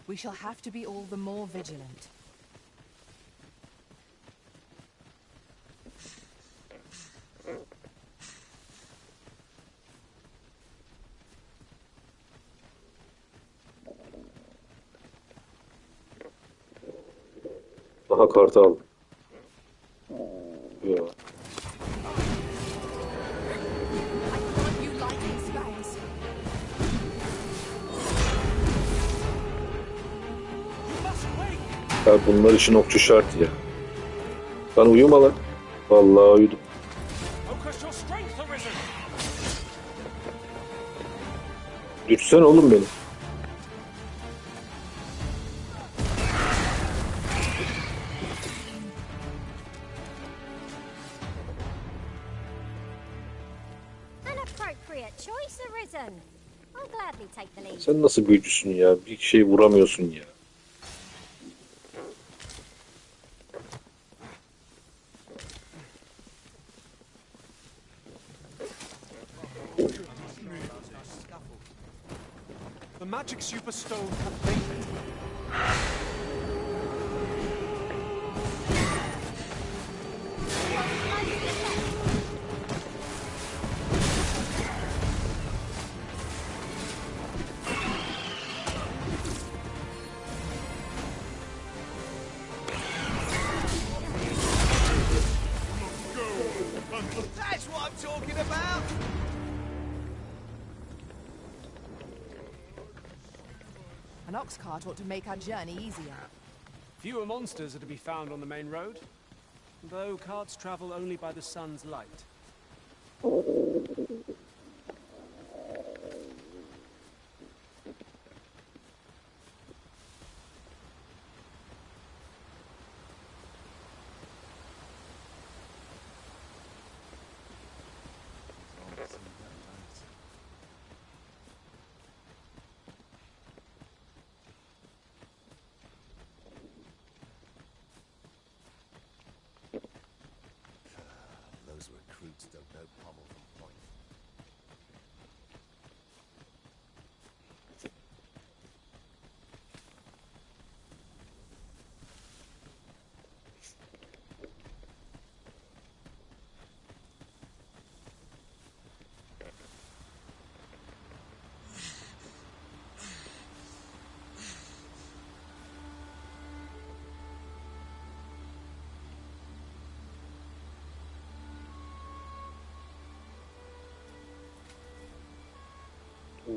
We shall have to be all the more vigilant. Aha kartı aldım. Ya. Ya bunlar için okçu şart ya. Lan uyuma lan. Vallahi uyudum. Düşsene oğlum beni. An appropriate choice arisen. I'll gladly take the lead. Sen nasıl büyücüsün ya? Bir şey vuramıyorsun ya. The magic superstone completed. That's what I'm talking about! An ox cart ought to make our journey easier. Fewer monsters are to be found on the main road, though carts travel only by the sun's light. Those recruits don't know pommel from point.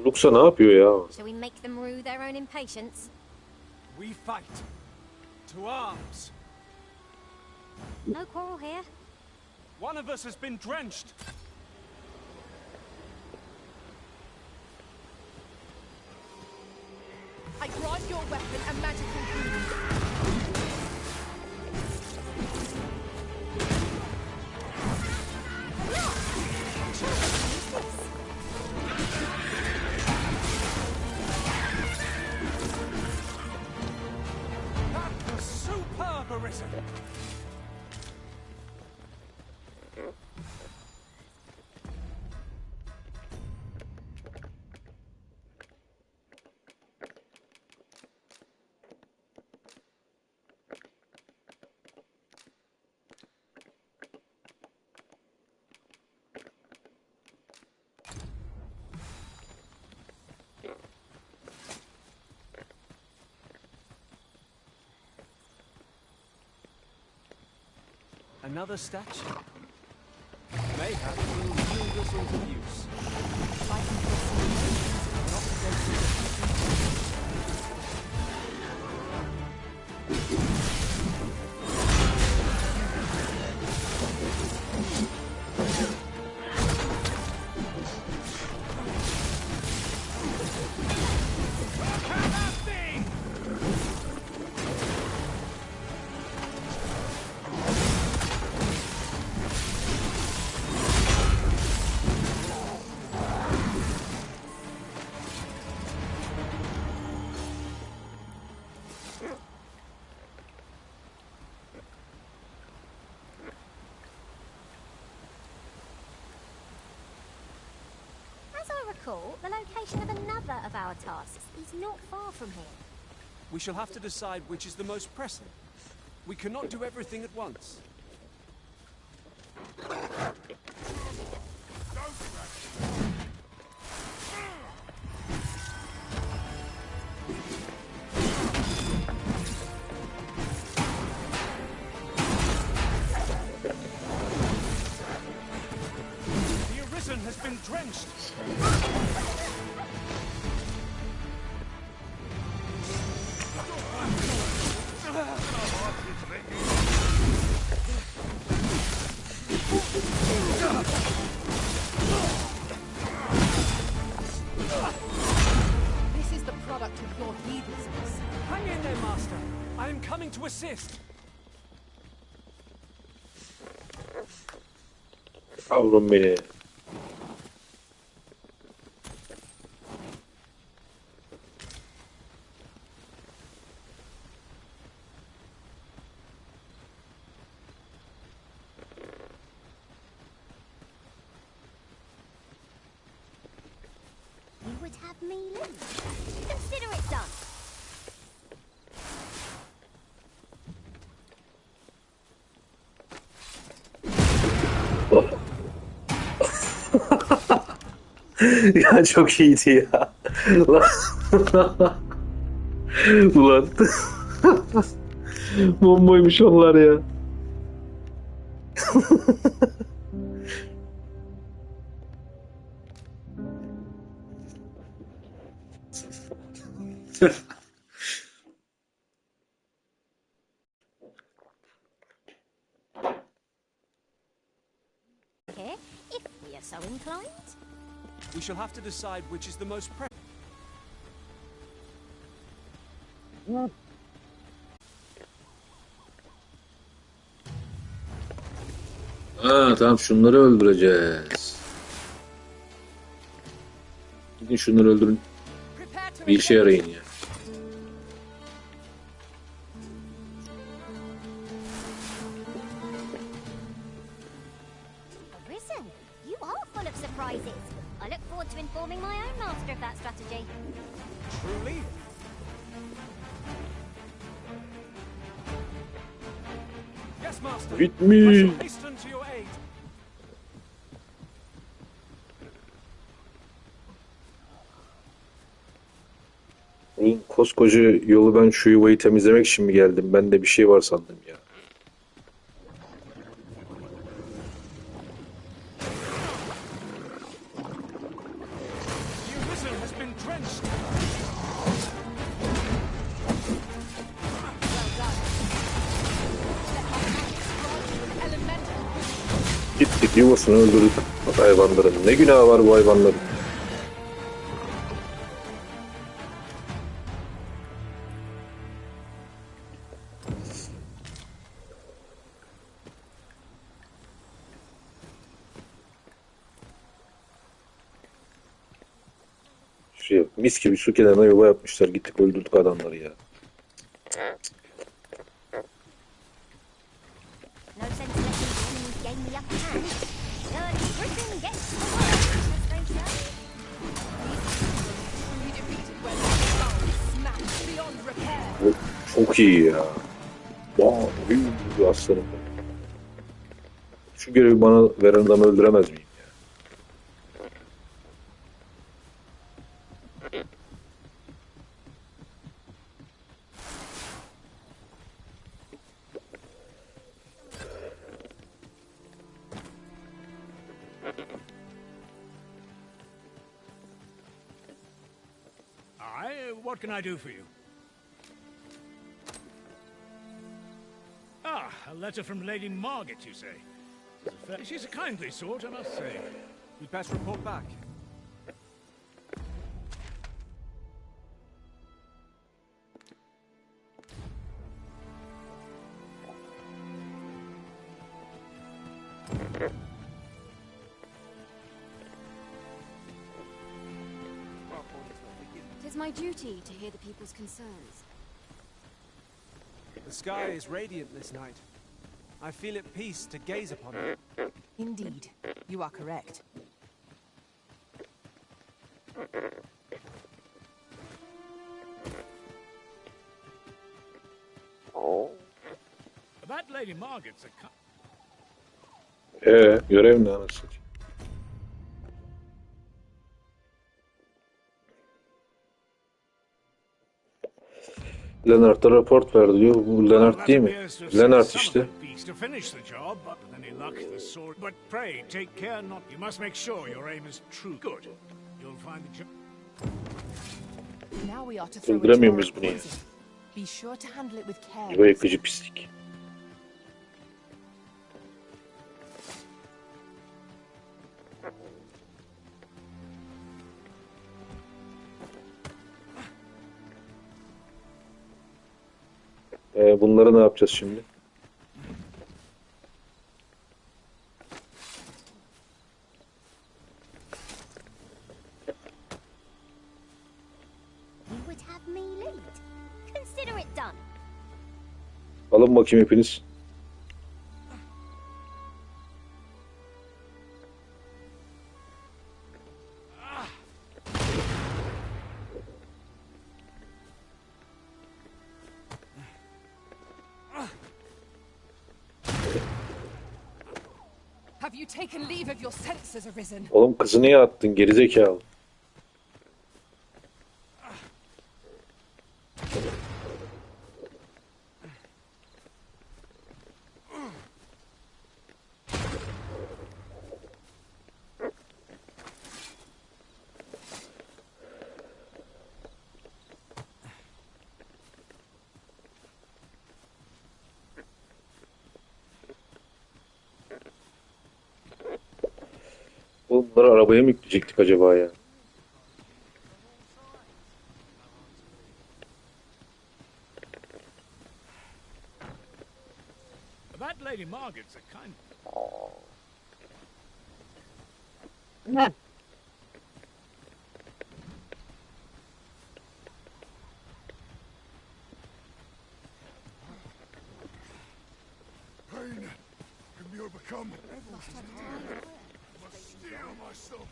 Luxa ne yapıyor ya? Shall we make them rue their own impatience? We fight. To arms. No quarrel here. One of us has been drenched. I grant your weapon a magical boon. That was superb, Arisen. Another statue. Mayhap will yield us into use. The location of another of our tasks is not far from here. We shall have to decide which is the most pressing. We cannot do everything at once. drenched. This is the product of your heedlessness. Hang in there, Master. I am coming to assist. Yavrum beni. You would have me leave. Consider it done. Ya çok iyiydi ya. Ulan. Bomboymuş onlar ya. Here, if we are so inclined. We shall have to decide which is the most Ha tamam, şunları öldüreceğiz. Gidin şunları öldürün. Bir işe yarayın ya. Arisen, you are full of surprises. I look forward to informing my own master of that strategy. Truly? Yes, Master. Hit me. I shall hasten to your aid. Oğlum koskoca yolu ben şu yuvayı temizlemek için mi geldim? Bende bir şey var sandım ya. The Arisen has been drenched. Gittik yuvasını öldürdük hayvanların. Ne günahı var bu hayvanların? Şuraya mis gibi su kenarına yuva yapmışlar. Gittik öldürdük adamları ya. No sense letting the enemies gain the upper hand. Early Britain gets the world, as they say. We defeated when the skull smashed beyond repair. Çok iyi ya. Wow, aslanım. Şu görevi bana veren adamı öldüremez miyim ya? What can I do for you? Ah, a letter from Lady Margaret, you say? She's a kindly sort, I must say. We'd best report back. It is my duty to hear the people's concerns. The sky is radiant this night. I feel at peace to gaze upon it. Indeed, you are correct. That Lady Margaret's a... Görev ne anasını? Leonard'a raport ver diyor. Bu Leonard değil mi? Leonard işte. to finish the job, but with any luck, the sword. But pray, take care not. You must make sure your aim is true. Good. You'll find the job. Now we are to throw a Öldüremiyor jar muyuz of bunu ya? poison. Be sure to handle it with care. Bu yakıcı pislik. Bunları ne yapacağız şimdi? You would have me lead. Consider it done. Alın bakayım hepiniz. Have you taken leave of your senses, Arisen? Oğlum kızı niye attın gerizekalı? Bunları arabaya mı yükleyecektik acaba ya? That Lady Margaret's a kind. Pain can be overcome. I must steel myself.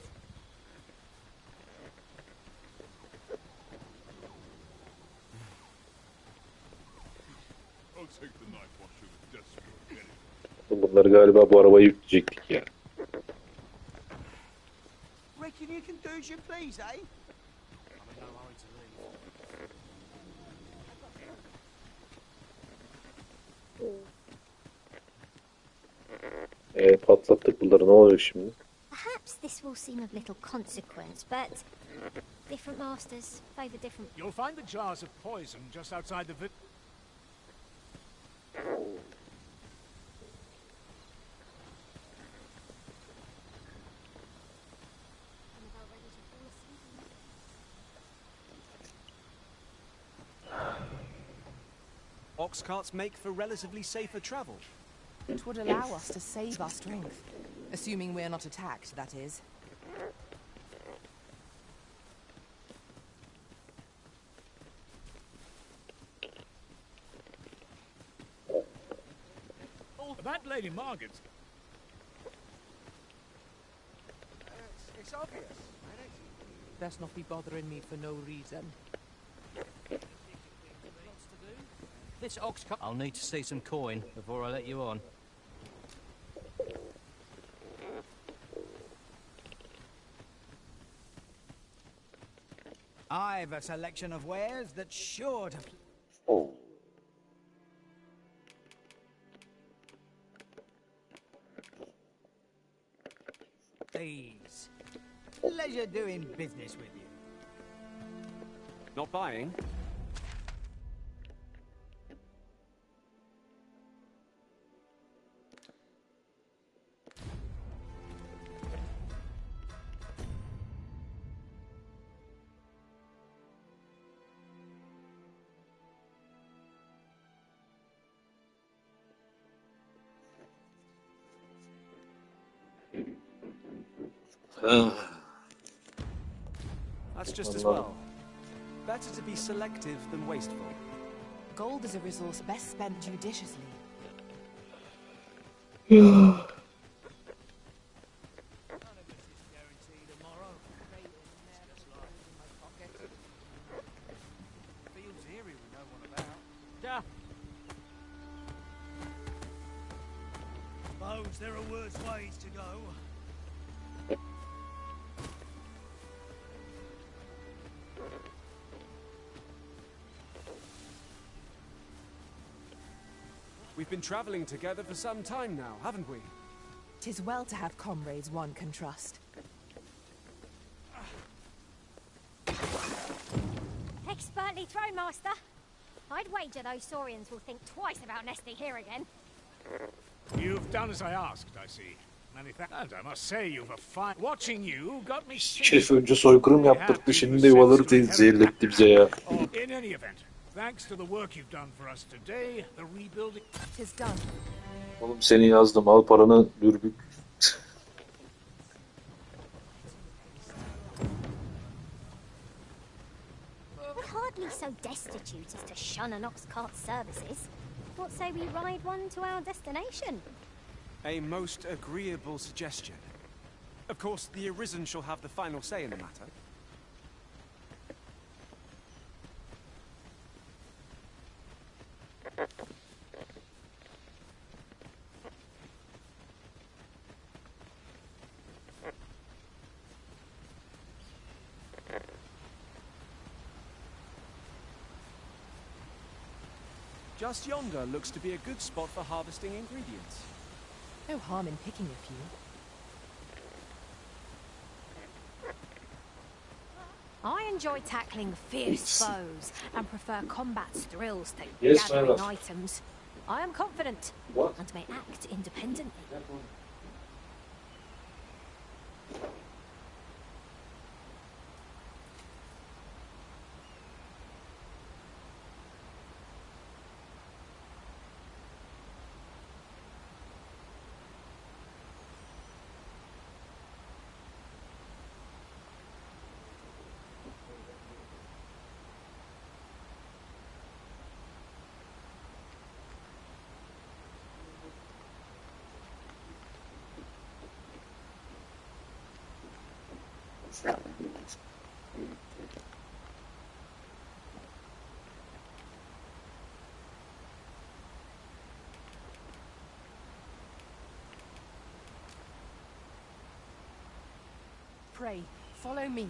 I'll take the knife washer with desperate getting. Bunları galiba bu arabaya yükleyecektik ya. Reckon you can do as you please, eh? Patlattık bunları, ne olacak şimdi? Perhaps this will seem of little consequence, but different masters favor different. You'll find the jars of poison just outside the village. Ox carts make for relatively safer travel. It would allow us to save our strength. Assuming we're not attacked, that is. That Lady Margaret's. It's obvious. Best not be bothering me for no reason. This ox cart. I'll need to see some coin before I let you on. I've a selection of wares that's sure to... Oh. These. Pleasure doing business with you. Not buying? That's just as well. Better to be selective than wasteful. Gold is a resource best spent judiciously. Suppose there are worse ways to go. We've been traveling together for some time now, haven't we? 'Tis well to have comrades one can trust. Expertly thrown, Master. I'd wager those Saurians will think twice about nesting here again. You've done as I asked, I see. Many thanks. And I must say you've a fine... Watching you got me... Şerif önce soykırım yaptırttı, şimdi de yuvaları zehirletti bize ya. In any event, thanks to the work you've done for us today, the rebuilding... Tis done. Oğlum seni yazdım, al paranı dürbük. We're hardly so destitute as to shun an ox cart services. What say we ride one to our destination? A most agreeable suggestion. Of course, the Arisen shall have the final say in the matter. Just yonder looks to be a good spot for harvesting ingredients. No harm in picking a few. I enjoy tackling fierce foes and prefer combat's thrills to gathering items. I am confident and may act independently. Pray, follow me.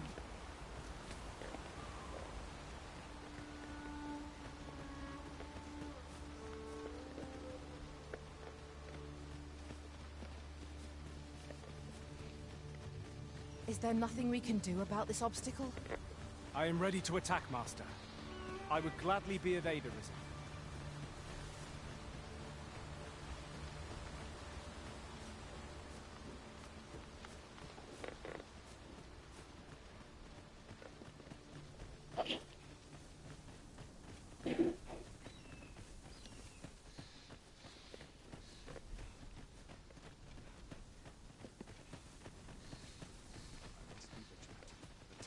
Is there nothing we can do about this obstacle? I am ready to attack, Master. I would gladly be of aid, Arisen.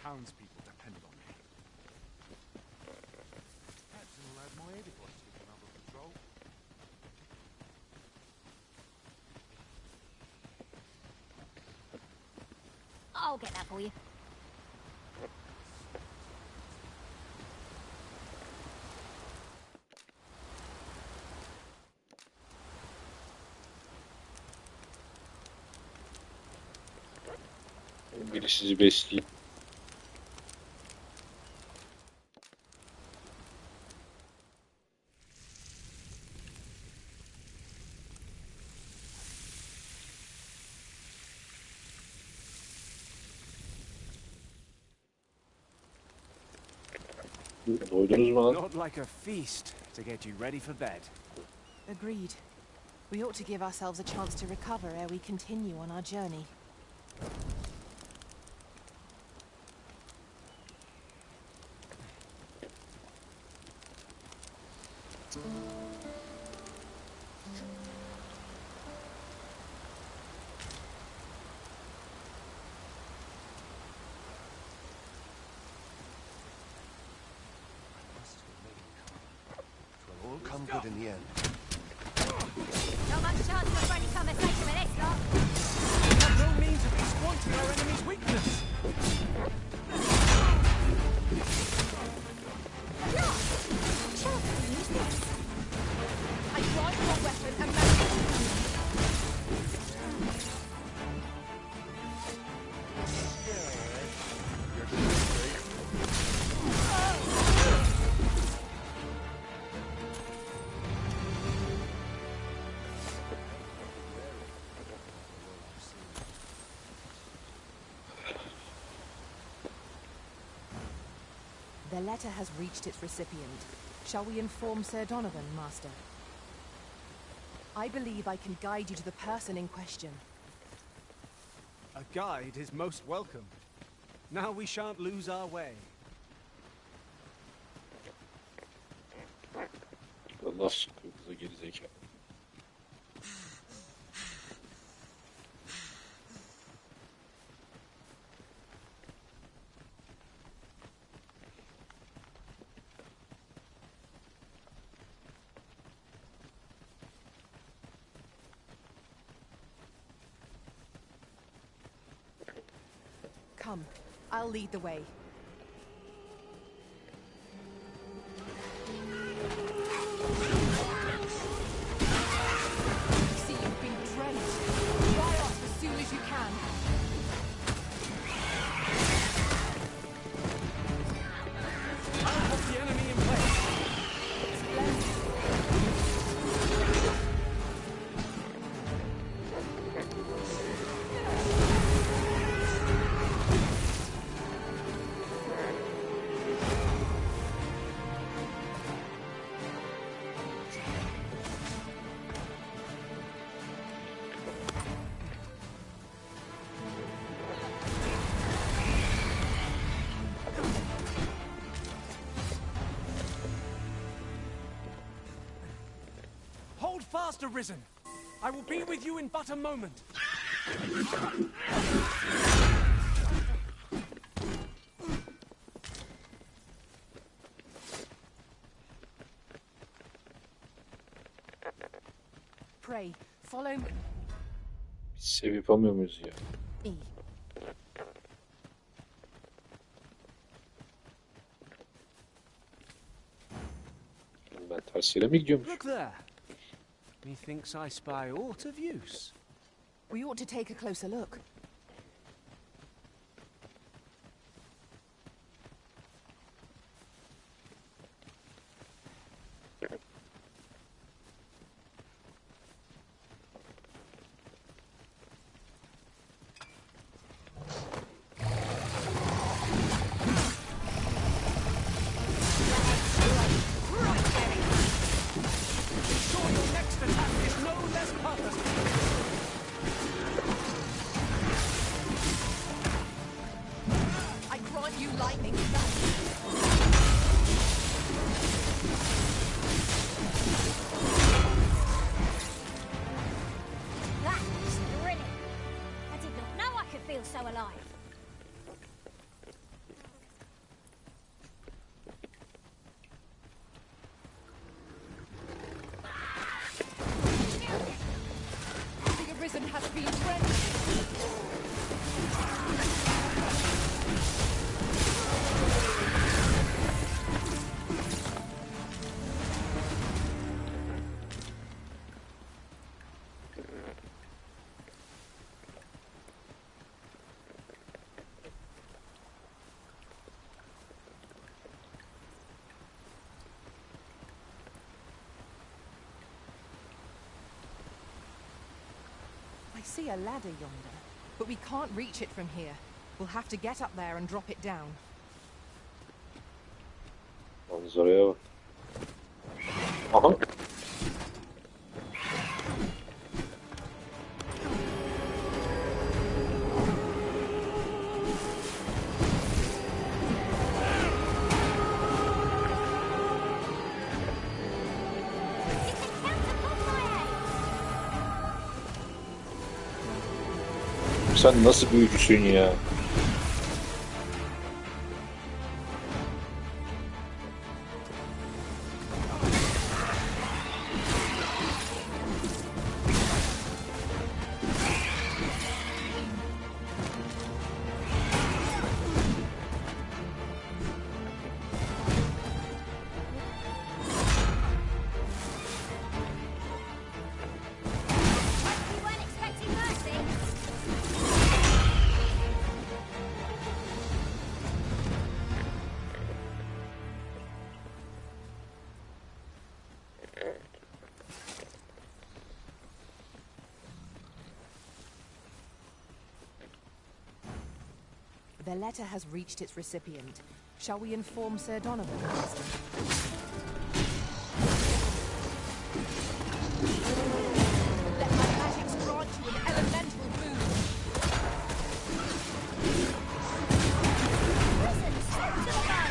Townspeople depend on me. Perhaps it'll add my aid if I take another patrol. I'll get that for you. Biri sizi besleyeyim. Doydunuz mu lan? Not like a feast to get you ready for bed. Agreed. We ought to give ourselves a chance to recover ere we continue on our journey. It'll all come good in the end. Not much chance for friendly conversation with this lot. We have no means of exploiting our enemy's weakness. Chance to use this. I drive your weapon and make A letter has reached its recipient. Shall we inform Sir Donovan, Master? I believe I can guide you to the person in question. A guide is most welcome. Now we shan't lose our way. Allah sıkıyor kıza gerizekalı. Come, I'll lead the way. See, you've been drenched. Dry off as soon as you can. I'll put the enemy in place. Hold fast, Arisen. I will be with you in but a moment. Pray, follow me. Sev yapamıyor muyuz ya? Ben ters yere mi gidiyormuş? Look there. Methinks I spy aught of use. We ought to take a closer look. I see a ladder yonder, but we can't reach it from here. We'll have to get up there and drop it down. Manzaraya bak. Aha. Sen nasıl büyücüsün ya? The letter has reached its recipient. Shall we inform Sir Donovan, Master? Let my magics grant you an elemental boon. Listen, straight to the bone.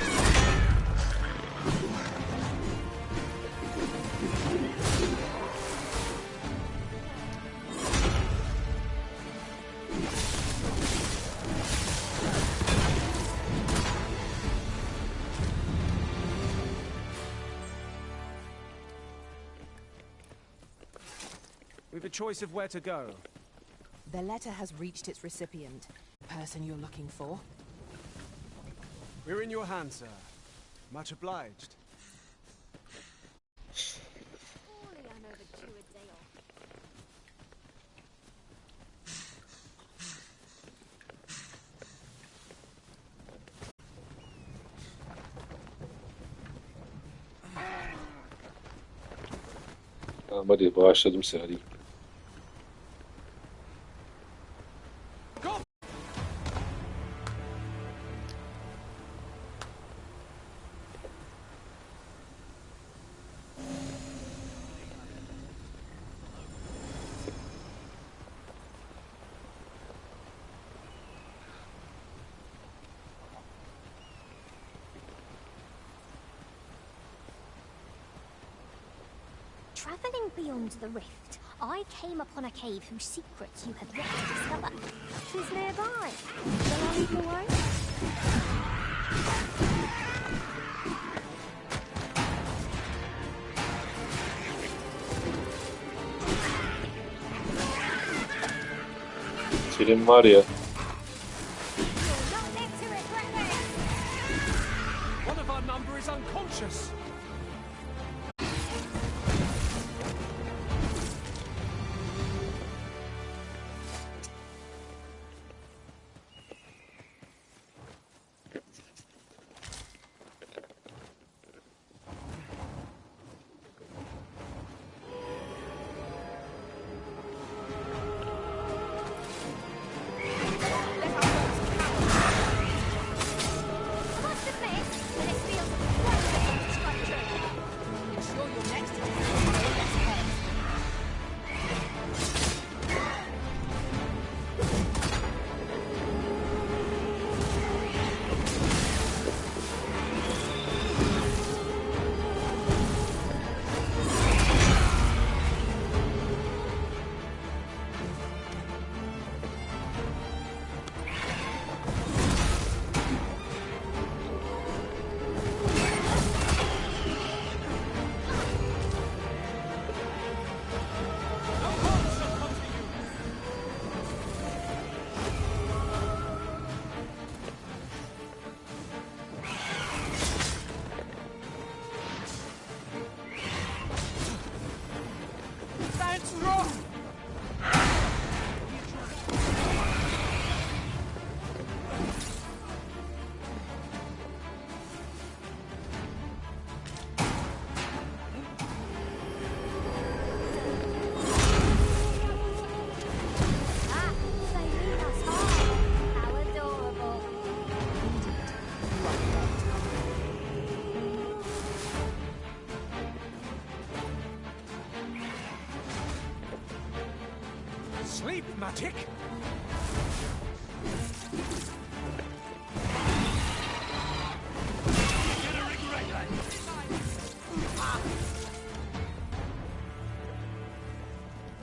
We've a choice of where to go. The letter has reached its recipient. The person you're looking for? We're in your hands, sir. Much obliged. Surely I know the Qled they are. Tamam hadi bağışladım seni hadi. Travelling beyond the rift, I came upon a cave whose secrets you have yet to discover. 'Tis nearby. Shall I lead the way? Senin var ya. You'll not live to regret this! One of our number is unconscious. Sleep magic?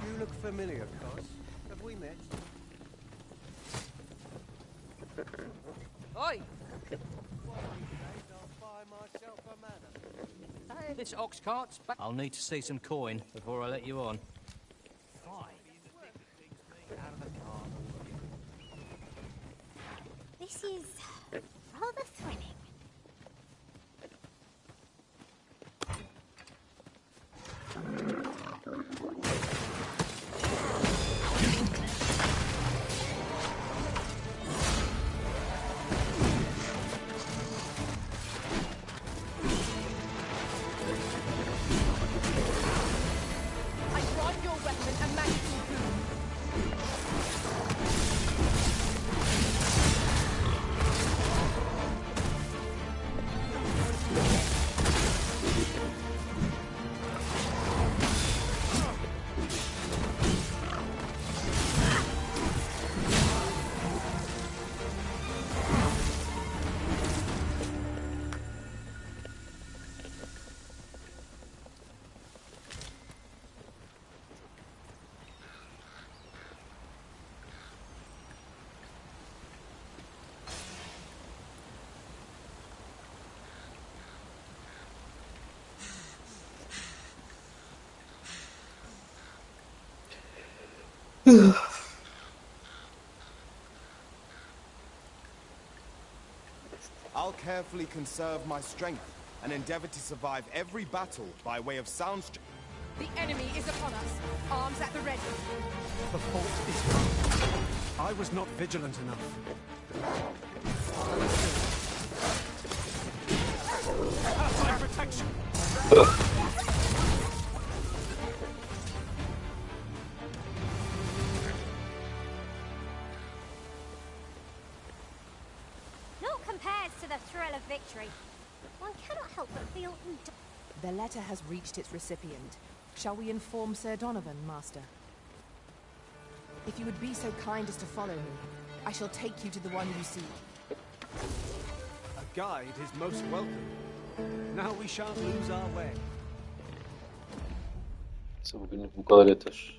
You look familiar, Cos. Have we met? Oi! I'll buy myself a manor. Hey, this ox cart's back. I'll need to see some coin before I let you on. Out of the car. This is rather thrilling. I grant your weapon a magical boon. I'll carefully conserve my strength and endeavor to survive every battle by way of sound. The enemy is upon us. Arms at the ready. The fault is mine. I was not vigilant enough. Have my protection! Naught compares to the thrill of victory. One cannot help but feel... The letter has reached its recipient. Shall we inform Sir Donovan, Master? If you would be so kind as to follow me, I shall take you to the one you seek. A guide is most welcome. Now we shan't lose our way. Bugünlük bu kadar yeter.